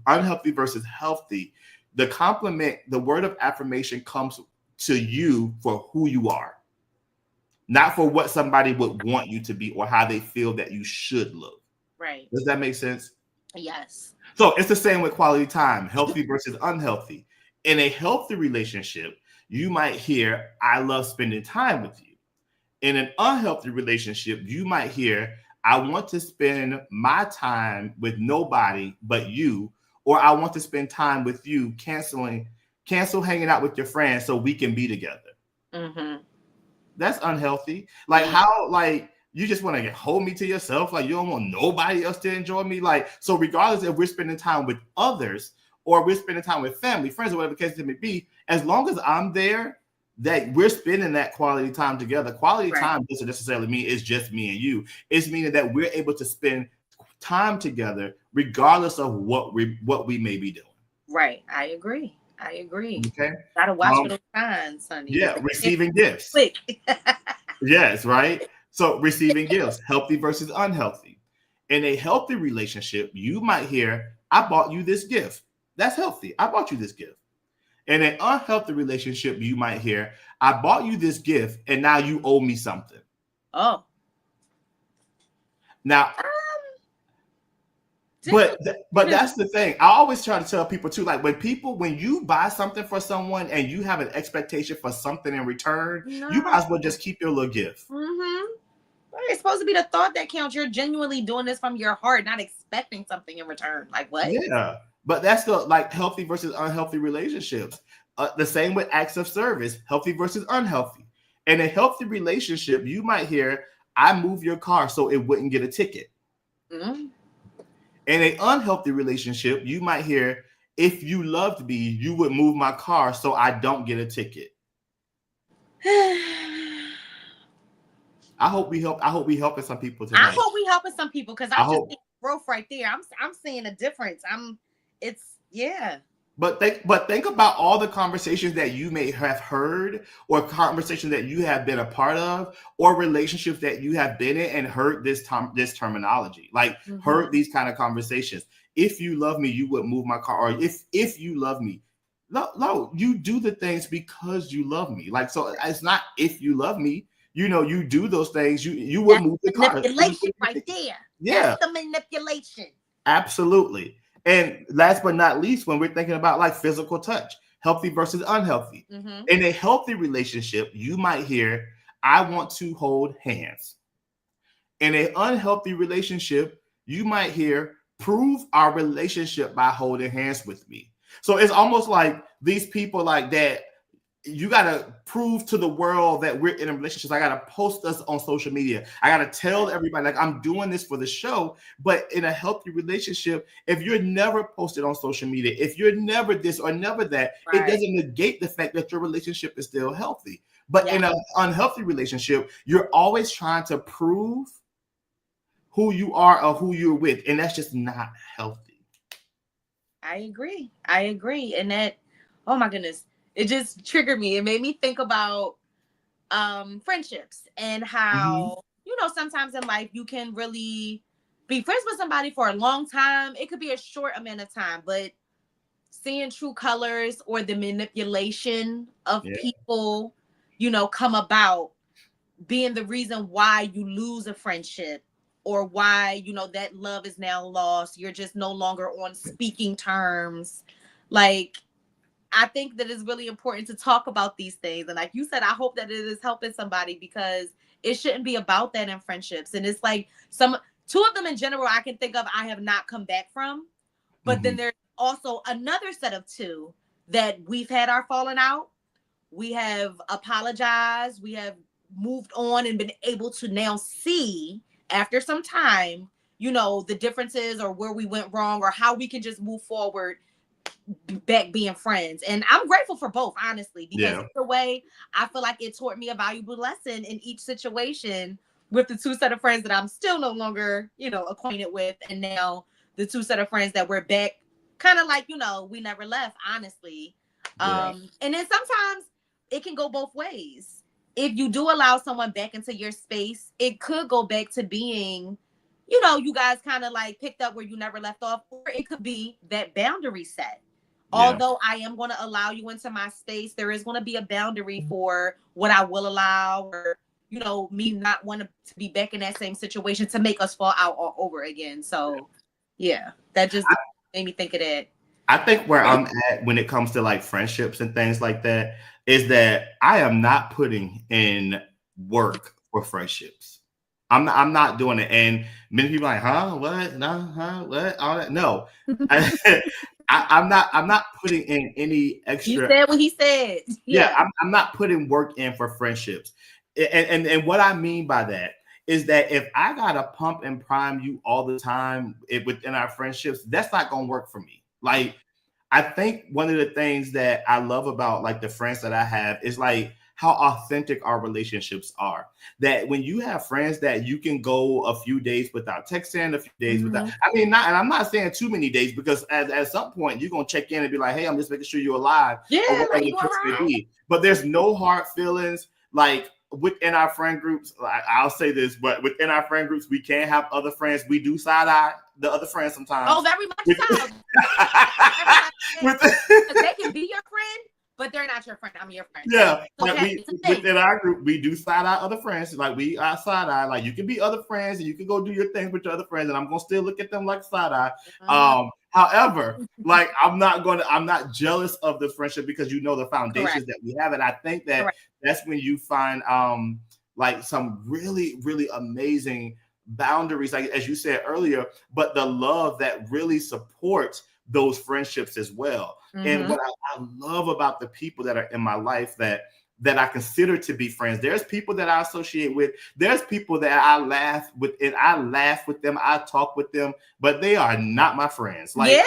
healthy, the compliment, the word of affirmation comes to you for who you are, not for what somebody would want you to be or how they feel that you should look. Right. Does that make sense? Yes. So it's the same with quality time, healthy versus unhealthy. In a healthy relationship, you might hear, "I love spending time with you." In an unhealthy relationship, you might hear, "I want to spend my time with nobody but you," or "I want to spend time with you, cancel hanging out with your friends so we can be together." Mm-hmm. That's unhealthy. Like how like you just want to hold me to yourself. Like you don't want nobody else to enjoy me. Like so, regardless if we're spending time with others or we're spending time with family, friends, or whatever the case it may be, as long as I'm there, that we're spending that quality time together. Quality time doesn't necessarily mean it's just me and you. It's meaning that we're able to spend time together, regardless of what we may be doing. Right. I agree. I agree. Okay. Gotta watch for those signs, honey. Yeah, receiving gifts. Quick. Yes, right. So receiving gifts, healthy versus unhealthy. In a healthy relationship, you might hear, "I bought you this gift." That's healthy. "I bought you this gift." In an unhealthy relationship, you might hear, "I bought you this gift and now you owe me something." Oh. Now, but that's the thing. I always try to tell people too, like when you buy something for someone and you have an expectation for something in return, you might as well just keep your little gift. Mm-hmm. It's supposed to be the thought that counts. You're genuinely doing this from your heart, not expecting something in return. Like what? Yeah, but that's the like healthy versus unhealthy relationships. The same with acts of service, healthy versus unhealthy. In a healthy relationship, you might hear, "I move your car so it wouldn't get a ticket." Mm-hmm. In an unhealthy relationship, you might hear, "If you loved me, you would move my car so I don't get a ticket." I hope we help. I hope we helping some people tonight. I hope we helping some people because I I'm just hope. seeing growth right there. I'm seeing a difference. It's yeah. But think about all the conversations that you may have heard, or conversations that you have been a part of, or relationships that you have been in and heard this terminology, like heard these kind of conversations. "If you love me, you would move my car," or if you love me. No, you do the things because you love me. Like so, it's not if you love me. You do those things. You would That's move the car. manipulation right there. Yeah, That's the manipulation. absolutely. And last but not least, when we're thinking about like physical touch, healthy versus unhealthy. Mm-hmm. In a healthy relationship, you might hear, "I want to hold hands." In an unhealthy relationship, you might hear, "Prove our relationship by holding hands with me." So it's almost like these people like that, you got to prove to the world that we're in a relationship. I got to post us on social media. I got to tell everybody like I'm doing this for the show. But in a healthy relationship, if you're never posted on social media, if you're never this or never that, it doesn't negate the fact that your relationship is still healthy. But in an unhealthy relationship, you're always trying to prove who you are or who you're with. And that's just not healthy. I agree. And that, oh my goodness, it just triggered me. It made me think about friendships and how, sometimes in life you can really be friends with somebody for a long time. It could be a short amount of time, but seeing true colors or the manipulation of Yeah. people, come about being the reason why you lose a friendship or why, that love is now lost. You're just no longer on speaking terms. Like, I think that it's really important to talk about these things. And like you said, I hope that it is helping somebody because it shouldn't be about that in friendships. And it's like two of them in general I can think of I have not come back from. But then there's also another set of two that we've had our falling out. We have apologized. We have moved on and been able to now see after some time, the differences or where we went wrong or how we can just move forward back being friends. And I'm grateful for both, honestly, because either way, I feel like it taught me a valuable lesson in each situation with the two set of friends that I'm still no longer, acquainted with. And now the two set of friends that we're back kind of like, we never left, honestly. And then sometimes it can go both ways. If you do allow someone back into your space, it could go back to being, you guys kind of like picked up where you never left off, or it could be that boundary set. Although I am going to allow you into my space, there is going to be a boundary for what I will allow, or, me not wanting to be back in that same situation to make us fall out all over again. So, yeah, that just made me think of that. I think where I'm at when it comes to like friendships and things like that is that I am not putting in work for friendships. I'm not doing it. And many people are like, huh? What? No, huh? What? All that. No. I'm not putting in any extra. You said what he said. Yeah, I'm not putting work in for friendships. And what I mean by that is that if I gotta pump and prime you all the time within our friendships, that's not gonna work for me. Like, I think one of the things that I love about like the friends that I have is like how authentic our relationships are. That when you have friends that you can go a few days without texting, a few days without, I mean, not, and I'm not saying too many days because at some point you're gonna check in and be like, hey, I'm just making sure you're alive. Yeah, or whatever the case may be. But there's no hard feelings. Like within our friend groups, I'll say this, but within our friend groups, we can have other friends. We do side eye the other friends sometimes. Oh, very much so. They can be your friend, but they're not your friend. I'm your friend. Yeah, okay. Within our group, we do side eye other friends. Like we are side eye. Like you can be other friends and you can go do your things with your other friends, and I'm gonna still look at them like side eye. However, like I'm not jealous of the friendship because the foundations that we have, and I think that that's when you find like some really, really amazing boundaries, like as you said earlier, but the love that really supports those friendships as well. And what I love about the people that are in my life that I consider to be friends, there's people that I associate with, there's people that I laugh with, and I laugh with them, I talk with them, but they are not my friends. Like,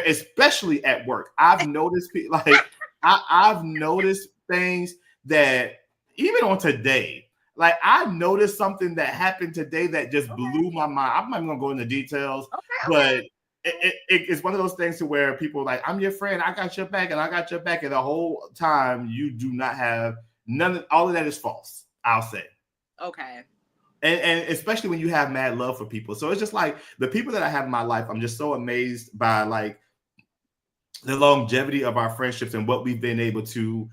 especially at work, I've noticed like I've noticed things that even on today. Like I noticed something that happened today that just blew my mind. I'm not even gonna go into details, but it's one of those things to where people are like, I'm your friend, I got your back, and I got your back, and the whole time you do not have none. All of that is false, I'll say. Okay. And especially when you have mad love for people. So it's just like the people that I have in my life, I'm just so amazed by like the longevity of our friendships and what we've been able to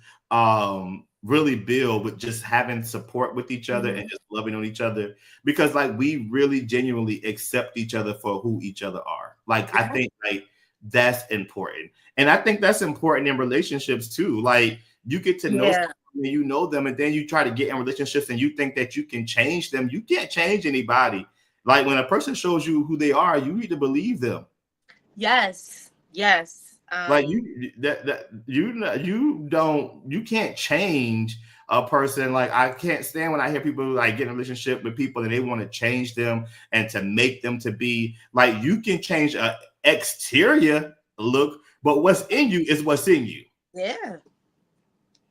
really build with just having support with each other and just loving on each other, because like we really genuinely accept each other for who each other are. Like I think like that's important, and I think that's important in relationships too. Like you get to know someone and you know them, and then you try to get in relationships and you think that you can change them. You can't change anybody. Like when a person shows you who they are, you need to believe them. Yes. Like you can't change a person. Like I can't stand when I hear people like get in a relationship with people and they want to change them and to make them to be like, you can change an exterior look, but what's in you is what's in you. Yeah.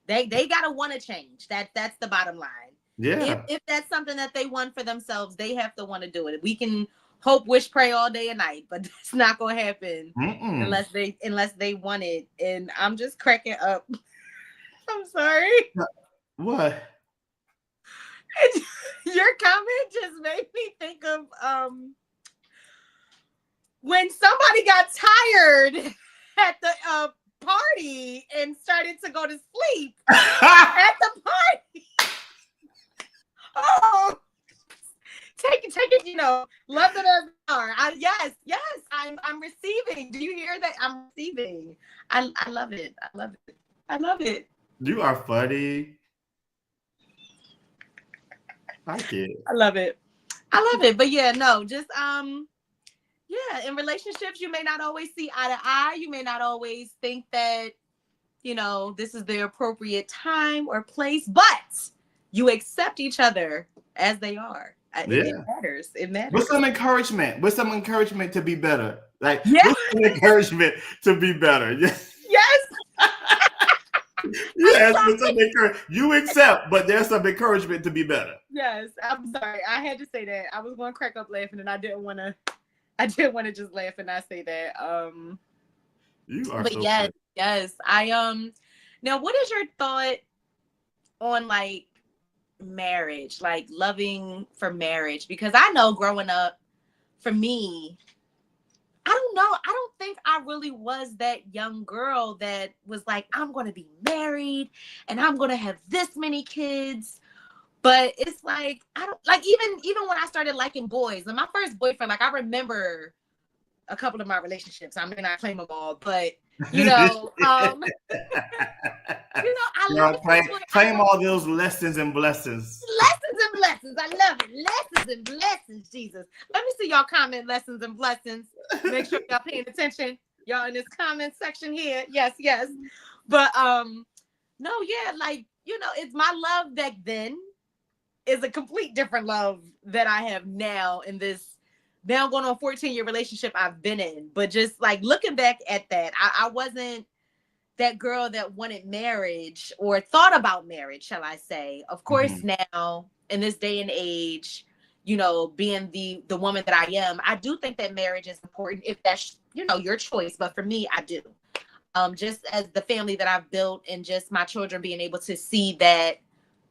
They gotta want to change. That's the bottom line. Yeah. If that's something that they want for themselves, they have to want to do it. We can hope, wish, pray all day and night, but that's not gonna happen unless they want it. And I'm just cracking up. I'm sorry. What? Your comment just made me think of when somebody got tired at the party and started to go to sleep at the party. Oh, take it, love it as are. Yes, I'm receiving. Do you hear that? I'm receiving. I love it. I love it. I love it. You are funny. I can't. I love it. I love it. But yeah, no, just yeah, in relationships, you may not always see eye to eye. You may not always think that, this is the appropriate time or place, but you accept each other as they are. It Yeah. matters. It matters. With some encouragement. With some encouragement to be better. Like, Yeah. with some encouragement to be better. Yes. Yes. Yes, with some encouragement. You accept, but there's some encouragement to be better. Yes. I'm sorry. I had to say that. I was going to crack up laughing, and I didn't want to just laugh and not say that. You are but so yes, funny. yes. Now what is your thought on like marriage, like loving for marriage? Because I know growing up, for me, I don't know. I don't think I really was that young girl that was like, I'm going to be married and I'm going to have this many kids. But it's like, I don't like, even when I started liking boys, and my first boyfriend, like I remember a couple of my relationships. I may not claim them all, but I like claim all those lessons and blessings. Lessons and blessings. I love it. Lessons and blessings, Jesus. Let me see y'all comment lessons and blessings. Make sure y'all paying attention. Y'all in this comment section here. Yes, yes. But no, yeah, like, it's my love back then is a complete different love that I have now in this now going on 14-year relationship I've been in. But just like looking back at that, I wasn't that girl that wanted marriage or thought about marriage, shall I say. Of course, now in this day and age, being the woman that I am, I do think that marriage is important if that's, your choice. But for me, I do. Just as the family that I've built and just my children being able to see that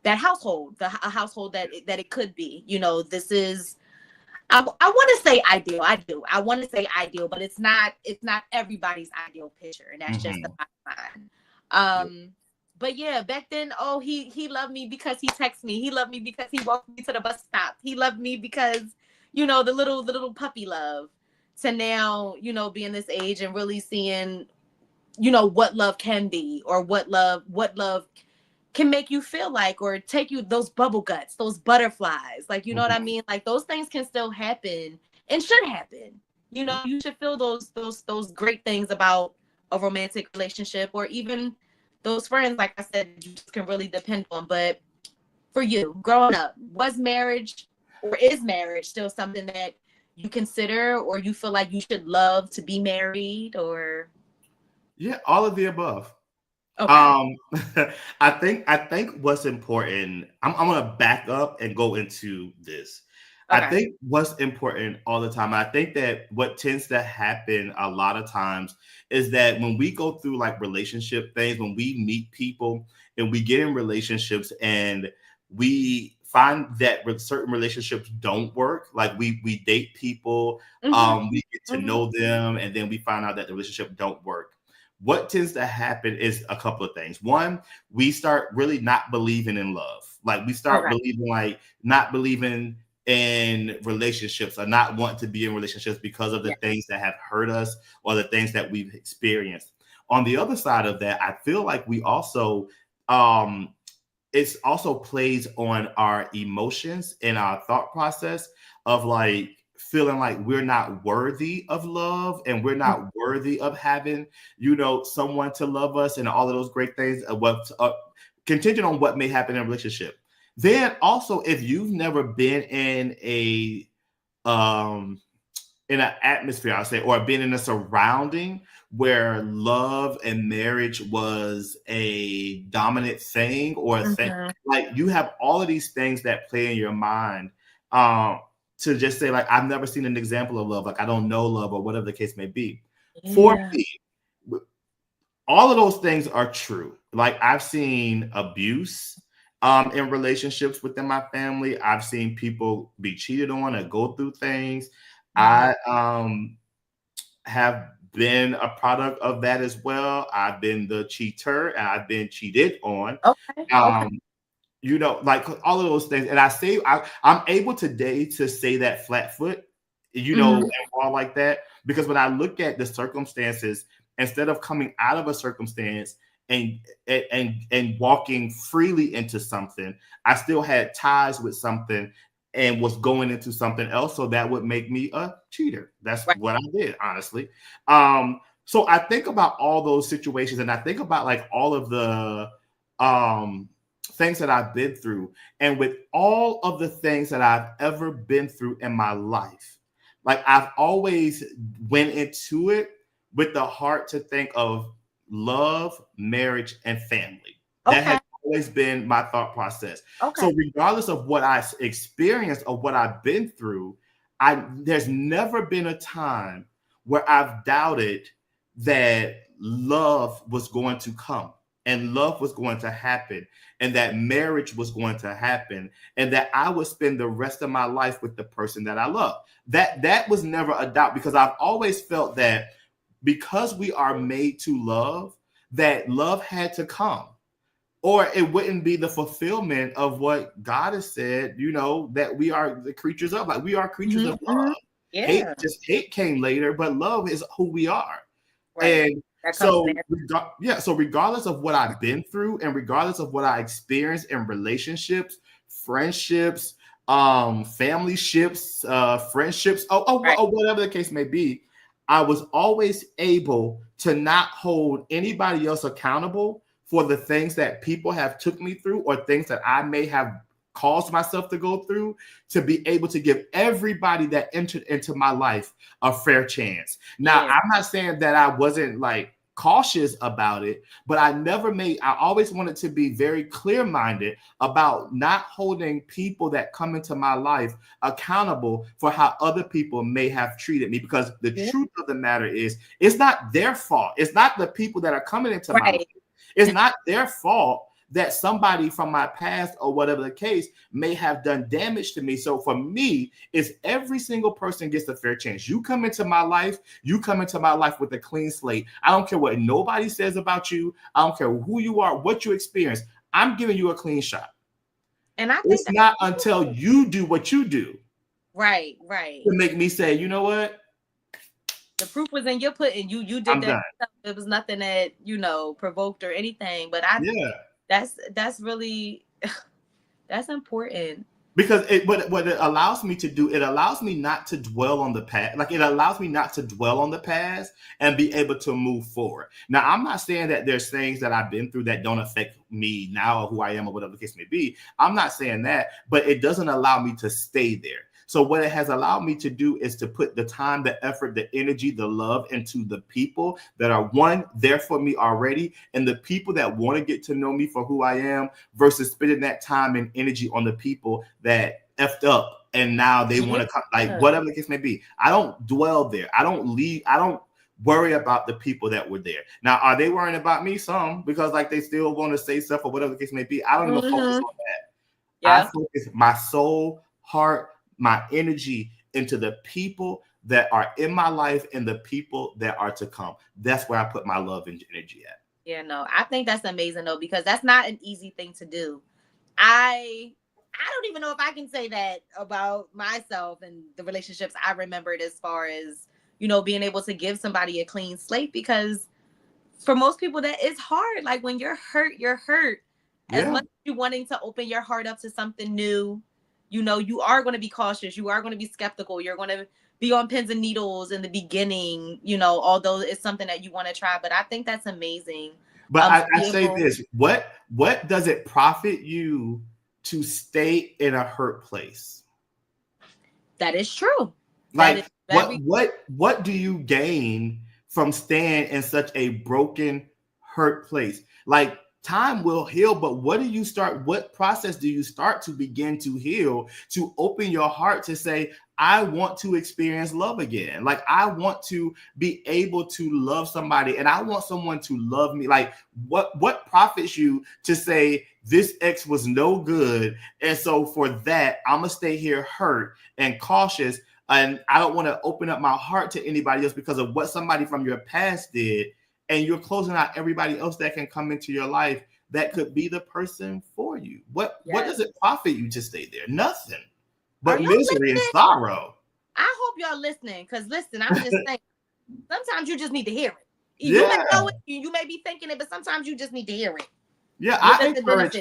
household, a household that it could be, this is, I want to say ideal. I do. I want to say ideal, but it's not everybody's ideal picture. And that's just the bottom line. But yeah, back then, he loved me because he texted me. He loved me because he walked me to the bus stop. He loved me because, the little puppy love. To now, being this age and really seeing, what love can be, or what love can make you feel like, or take you those bubble guts, those butterflies. Like, you know what I mean? Like those things can still happen and should happen. You should feel those great things about a romantic relationship, or even those friends, like I said, you just can really depend on. But for you, growing up, was marriage or is marriage still something that you consider, or you feel like you should love to be married, or? Yeah, all of the above. Okay. I think what's important, I'm gonna back up and go into this. Okay. I think what's important all the time, I think that what tends to happen a lot of times is that when we go through like relationship things, when we meet people and we get in relationships and we find that certain relationships don't work, like we date people, we get to know them, and then we find out that the relationship don't work. What tends to happen is a couple of things. One, we start really not believing in love. Like we start not believing in relationships, or not want to be in relationships because of the things that have hurt us or the things that we've experienced. On the other side of that, I feel like we also, it also plays on our emotions and our thought process of like feeling like we're not worthy of love and we're not worthy of having, someone to love us and all of those great things, contingent on what may happen in a relationship. Then also, if you've never been in an atmosphere, I'll say, or been in a surrounding where love and marriage was a dominant thing, or a thing, like you have all of these things that play in your mind, to just say like, I've never seen an example of love, like I don't know love, or whatever the case may be. For me, all of those things are true. Like I've seen abuse in relationships within my family. I've seen people be cheated on or go through things. I have been a product of that as well. I've been the cheater and I've been cheated on. Okay. Okay. Um, like all of those things. And I'm able today to say that flat foot, Mhm. and all like that, because when I look at the circumstances, instead of coming out of a circumstance and walking freely into something, I still had ties with something and was going into something else. So that would make me a cheater. That's Right. what I did, honestly. So I think about all those situations and I think about like all of the things that I've been through. And with all of the things that I've ever been through in my life, like I've always went into it with the heart to think of love, marriage, and family. That has Okay. always been my thought process. Okay. So regardless of what I experienced or what I've been through, there's never been a time where I've doubted that love was going to come and love was going to happen and that marriage was going to happen and that I would spend the rest of my life with the person that I love. That was never a doubt, because I've always felt that because we are made to love, that love had to come, or it wouldn't be the fulfillment of what God has said, that we are the creatures of, like we are creatures Mhm. of Mhm. love. Yeah. Hate came later, but love is who we are. Right. And That comes so, in. so regardless of what I've been through and regardless of what I experienced in relationships, friendships, family ships, friendships, Right. or whatever the case may be, I was always able to not hold anybody else accountable for the things that people have took me through or things that I may have caused myself to go through, to be able to give everybody that entered into my life a fair chance. Now, Yeah. I'm not saying that I wasn't like cautious about it, but I always wanted to be very clear-minded about not holding people that come into my life accountable for how other people may have treated me, because the Yeah. truth of the matter is it's not their fault. It's not the people that are coming into my life. Right. It's not their fault that somebody from my past or whatever the case may have done damage to me. So for me, it's every single person gets a fair chance. You come into my life with a clean slate. I don't care what nobody says about you. I don't care who you are, what you experience. I'm giving you a clean shot. And I think It's that not until you do what you do right, right. to make me say, you know what? The proof was in your pudding. You did I'm that done. yourself. It was nothing that, provoked or anything. But Yeah. that's really that's important. Because what it allows me to do, it allows me not to dwell on the past. Like it allows me not to dwell on the past and be able to move forward. Now, I'm not saying that there's things that I've been through that don't affect me now or who I am or whatever the case may be. I'm not saying that, but it doesn't allow me to stay there. So what it has allowed me to do is to put the time, the effort, the energy, the love into the people that are there for me already, and the people that want to get to know me for who I am, versus spending that time and energy on the people that effed up and now they want to come, like whatever the case may be. I don't dwell there. I don't leave. I don't worry about the people that were there. Now, are they worrying about me? Some, because like they still want to say stuff or whatever the case may be. I don't even focus on that. I Yeah. focus my soul, heart, my energy into the people that are in my life and the people that are to come. That's where I put my love and energy at. Yeah, no, I think that's amazing though, because that's not an easy thing to do. I don't even know if I can say that about myself and the relationships I remembered, as far as, being able to give somebody a clean slate, because for most people that is hard. Like when you're hurt, you're hurt. As Yeah. much as you wanting to open your heart up to something new, you are going to be cautious. You are going to be skeptical. You're going to be on pins and needles in the beginning, although it's something that you want to try. But I think that's amazing. But I say Able, this: what does it profit you to stay in a hurt place? that is true. That is Like very what do you gain from staying in such a broken, hurt place? Like time will heal, but what process do you start to begin to heal, to open your heart to say, I want to experience love again. Like I want to be able to love somebody and I want someone to love me. Like what profits you to say this ex was no good, and so for that I'm gonna stay here hurt and cautious and I don't want to open up my heart to anybody else because of what somebody from your past did, and you're closing out everybody else that can come into your life that could be the person for you. What does it profit you to stay there? Nothing but misery and sorrow. I hope y'all listening, because listen, I'm just saying, sometimes you just need to hear it. You may know it, you may be thinking it, but sometimes you just need to hear it. Yeah, I encourage.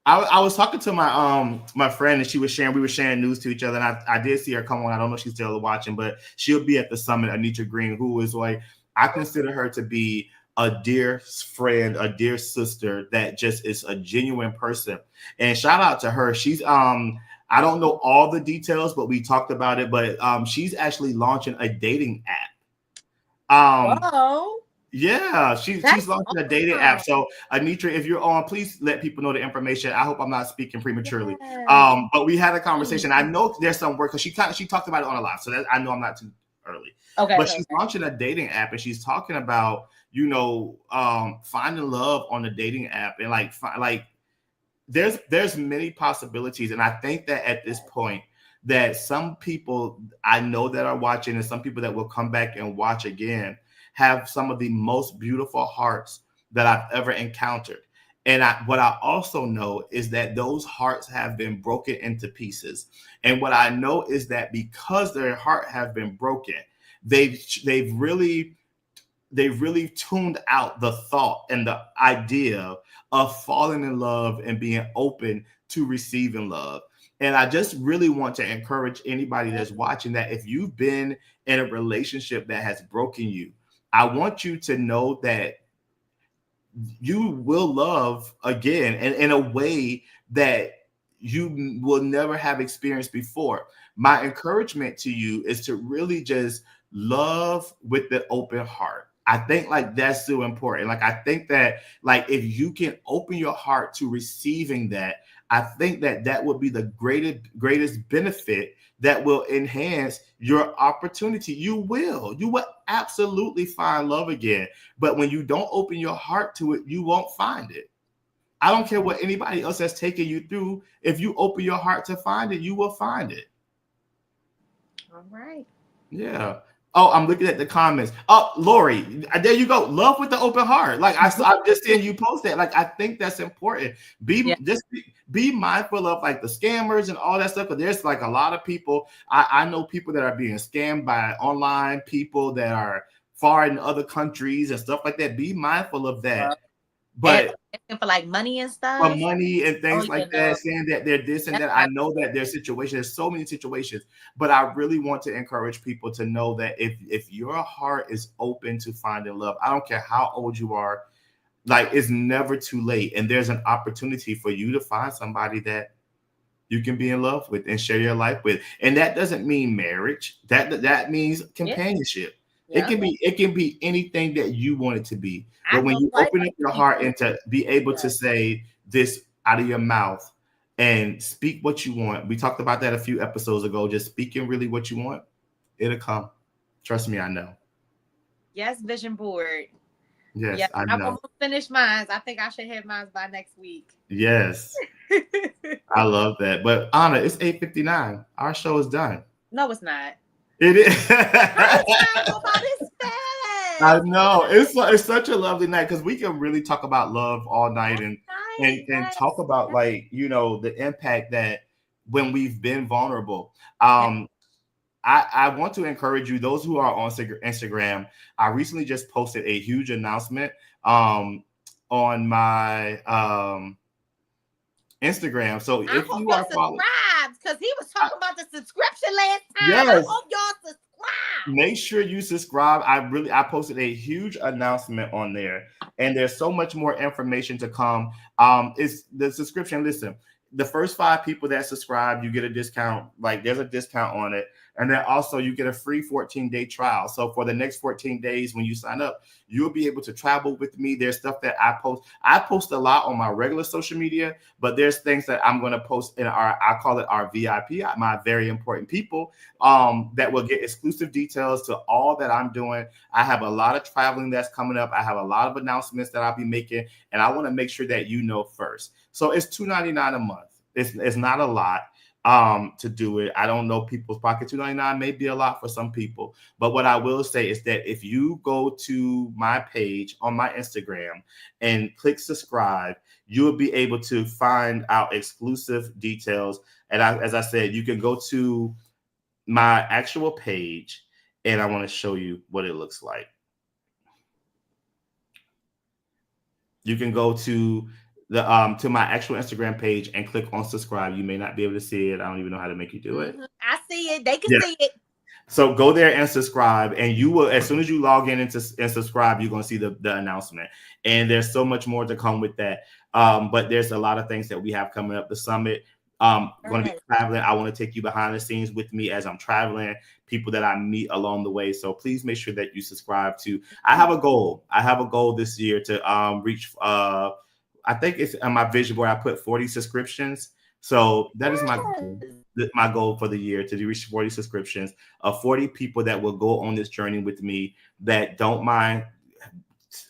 I was talking to my friend, and we were sharing news to each other, and I did see her come on. I don't know if she's still watching, but she'll be at the summit. Anitra Green, who is like, I consider her to be a dear friend, a dear sister that just is a genuine person. And shout out to her. She's I don't know all the details, but we talked about it. But she's actually launching a dating app. Whoa. Yeah, she's launching a dating app. So Anitra, if you're on, please let people know the information. I hope I'm not speaking prematurely. But we had a conversation. I know there's some work because she talked about it on a live, so that I know I'm not too early. Okay. But she's launching a dating app, and she's talking about finding love on the dating app, and like there's many possibilities, and I think that at this point that some people I know that are watching, and some people that will come back and watch again, have some of the most beautiful hearts that I've ever encountered. And what I also know is that those hearts have been broken into pieces. And what I know is that because their heart have been broken, they've really tuned out the thought and the idea of falling in love and being open to receiving love. And I just really want to encourage anybody that's watching that if you've been in a relationship that has broken you, I want you to know that you will love again and in a way that you will never have experienced before. My encouragement to you is to really just love with the open heart. I think like that's so important. Like I think that like if you can open your heart to receiving that, I think that would be the greatest benefit that will enhance your opportunity. You will absolutely find love again. But when you don't open your heart to it, you won't find it. I don't care what anybody else has taken you through. If you open your heart to find it, you will find it. All right. Yeah. Oh, I'm looking at the comments. Oh, Lori, there you go. Love with the open heart. Like I'm just seeing you post that. Like I think that's important. Be mindful of like the scammers and all that stuff. But there's like a lot of people. I know people that are being scammed by online people that are far in other countries and stuff like that. Be mindful of that. But for like money and stuff, for money and things like that, saying that they're this and that. I know that there's situations, there's so many situations, but I really want to encourage people to know that if your heart is open to finding love, I don't care how old you are, like it's never too late. And there's an opportunity for you to find somebody that you can be in love with and share your life with. And that doesn't mean marriage. That means companionship. Yeah. It can be anything that you want it to be. But when you open up your heart and to be able to say this out of your mouth and speak what you want. We talked about that a few episodes ago. Just speaking really what you want, it'll come. Trust me, I know. Yes, vision board. Yes, I know. I'm almost finished mine. I think I should have mine by next week. Yes. I love that. But Ana, it's 8:59. Our show is done. No, it's not. It is. I know. It's such a lovely night because we can really talk about love all night and talk about like, the impact that when we've been vulnerable. I want to encourage you, those who are on Instagram, I recently just posted a huge announcement on my Instagram. So if you are following, because he was talking about the subscription last time. Yes. I hope y'all subscribe. Make sure you subscribe. I posted a huge announcement on there, and there's so much more information to come. It's the subscription. Listen, the first 5 people that subscribe, you get a discount. Like there's a discount on it. And then also you get a free 14-day trial. So for the next 14 days, when you sign up, you'll be able to travel with me. There's stuff that I post. I post a lot on my regular social media, but there's things that I'm going to post in I call it our VIP, my very important people, that will get exclusive details to all that I'm doing. I have a lot of traveling that's coming up. I have a lot of announcements that I'll be making, and I want to make sure that you know first. So it's $2.99 a month. It's not a lot. to do it. I don't know people's pocket. $2.99 may be a lot for some people, but what I will say is that if you go to my page on my Instagram and click subscribe, you will be able to find out exclusive details. And as I said, you can go to my actual page, and I want to show you what it looks like. You can go to my actual Instagram page and click on subscribe. You may not be able to see it. I don't even know how to make you do it. I see it. They can Yeah. see it. So go there and subscribe, and you will, as soon as you log in and subscribe, you're going to see the announcement. And there's so much more to come with that. But there's a lot of things that we have coming up. The summit, going to be traveling. I want to take you behind the scenes with me as I'm traveling, people that I meet along the way. So please make sure that you subscribe to. I have a goal. I have a goal this year to reach. I think it's on my vision board. I put 40 subscriptions. So that is my goal for the year, to reach 40 subscriptions of 40 people that will go on this journey with me, that don't mind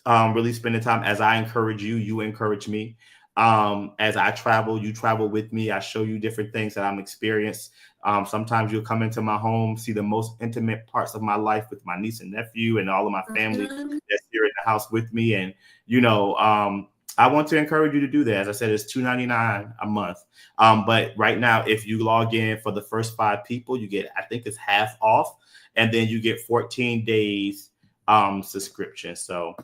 really spending time. As I encourage you, you encourage me. As I travel, you travel with me. I show you different things that I'm experienced. Sometimes you'll come into my home, see the most intimate parts of my life with my niece and nephew and all of my family that's here in the house with me. And, I want to encourage you to do that. As I said, it's $2.99 a month. But right now, if you log in for the first 5 people, you get, I think it's half off. And then you get 14 days subscription. So,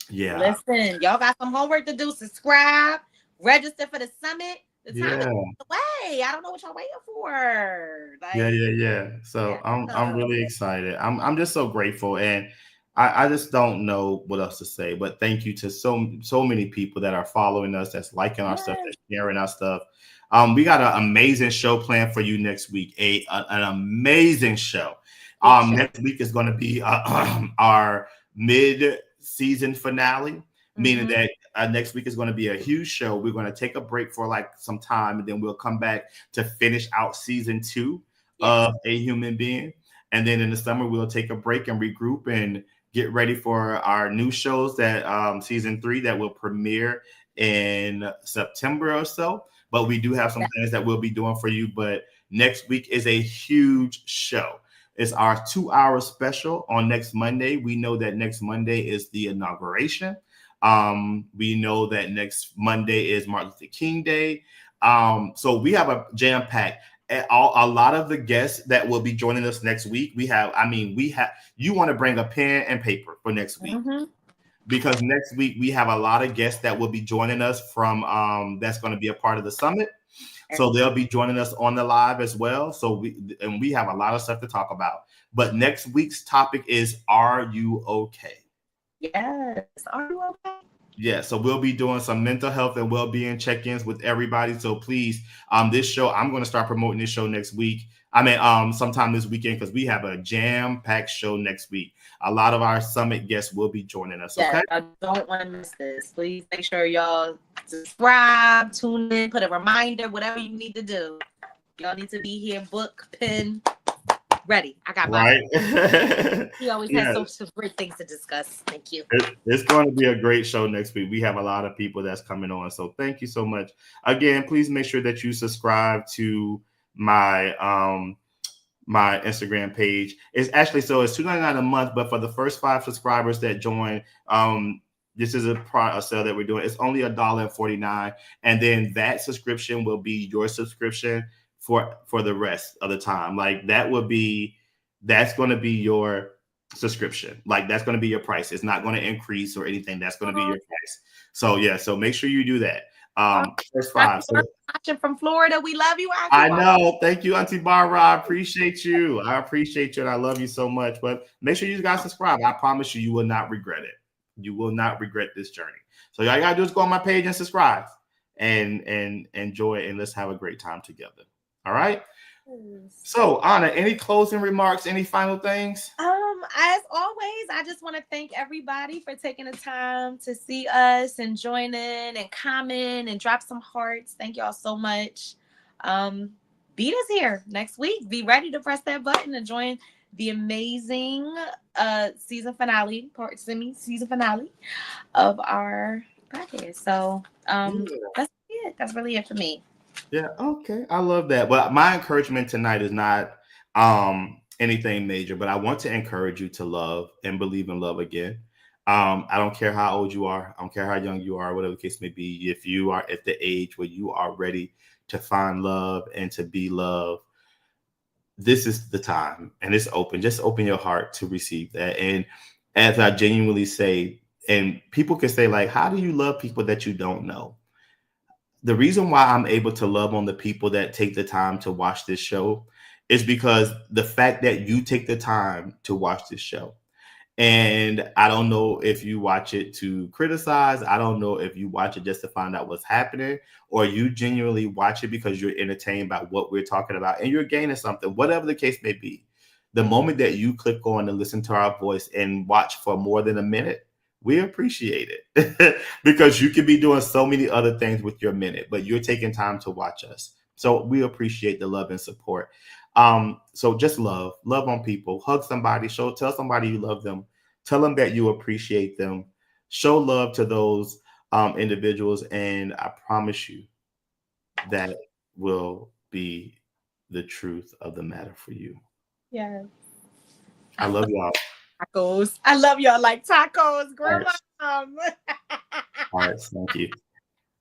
yeah. Listen, y'all got some homework to do. Subscribe, register for the summit. The time is away. I don't know what y'all waiting for. Like, yeah. So I'm really excited. I'm just so grateful, and I just don't know what else to say. But thank you to so many people that are following us, that's liking our stuff, that's sharing our stuff. We got an amazing show planned for you next week. An amazing show. Next week is going to be our mid-season finale, meaning that next week is going to be a huge show. We're going to take a break for like some time, and then we'll come back to finish out season 2 of A Human Being. And then in the summer, we'll take a break and regroup and get ready for our new shows that season 3 that will premiere in September or so. But we do have some things that we'll be doing for you. But next week is a huge show. It's our 2-hour special on next Monday. We know that next Monday is the inauguration. We know that next Monday is Martin Luther King Day. So we have a jam-packed. A lot of the guests that will be joining us next week, you want to bring a pen and paper for next week. Because next week we have a lot of guests that will be joining us from that's going to be a part of the summit. So they'll be joining us on the live as well. So we have a lot of stuff to talk about. But next week's topic is, are you okay? Yes. Are you okay? Yeah, so we'll be doing some mental health and well-being check-ins with everybody. So please, this show, I'm going to start promoting this show next week. Sometime this weekend, because we have a jam-packed show next week. A lot of our summit guests will be joining us. Okay, I don't want to miss this. Please make sure y'all subscribe, tune in, put a reminder, whatever you need to do. Y'all need to be here, book, pen, ready. I got mine. Right. He always has some great things to discuss. Thank you. It's going to be a great show next week. We have a lot of people that's coming on. So thank you so much. Again, please make sure that you subscribe to my my Instagram page. It's $2.99 a month, but for the first 5 subscribers that join, this is a sale that we're doing. It's only $1.49, and then that subscription will be your subscription for the rest of the time. Like that's going to be your subscription. Like that's going to be your price. It's not going to increase or anything. That's going to be your price. So make sure you do that. First 5. Watching from Florida, we love you, Auntie. I know. Thank you, Auntie Barbara. I appreciate you. And I love you so much. But make sure you guys subscribe. I promise you will not regret it. You will not regret this journey. So all you gotta do is go on my page and subscribe and enjoy it, and let's have a great time together. All right. So Ana, any closing remarks? Any final things? As always, I just want to thank everybody for taking the time to see us and join in and comment and drop some hearts. Thank y'all so much. Beat us here next week. Be ready to press that button and join the amazing season finale of our podcast. So that's it. That's really it for me. Yeah, okay. I love that. But my encouragement tonight is not anything major, but I want to encourage you to love and believe in love again. I don't care how old you are, I don't care how young you are, whatever the case may be. If you are at the age where you are ready to find love and to be loved, this is the time, and it's open. Just open your heart to receive that. And as I genuinely say, and people can say, like, how do you love people that you don't know? The reason why I'm able to love on the people that take the time to watch this show is because the fact that you take the time to watch this show. And I don't know if you watch it to criticize. I don't know if you watch it just to find out what's happening, or you genuinely watch it because you're entertained by what we're talking about and you're gaining something, whatever the case may be. The moment that you click on and listen to our voice and watch for more than a minute, we appreciate it because you could be doing so many other things with your minute, but you're taking time to watch us. So we appreciate the love and support. So just love on people, hug somebody, tell somebody you love them, tell them that you appreciate them, show love to those individuals, and I promise you that will be the truth of the matter for you. Yes. I love y'all. Tacos. I love y'all like tacos, grandma. Hearts, hearts. Thank you.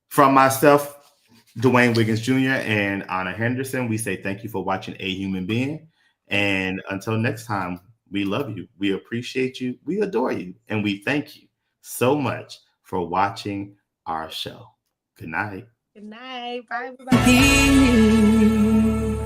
From myself, Dwayne Wiggins Jr. and Ana Henderson, we say thank you for watching A Human Being. And until next time, we love you. We appreciate you. We adore you. And we thank you so much for watching our show. Good night. Good night. Bye, everybody.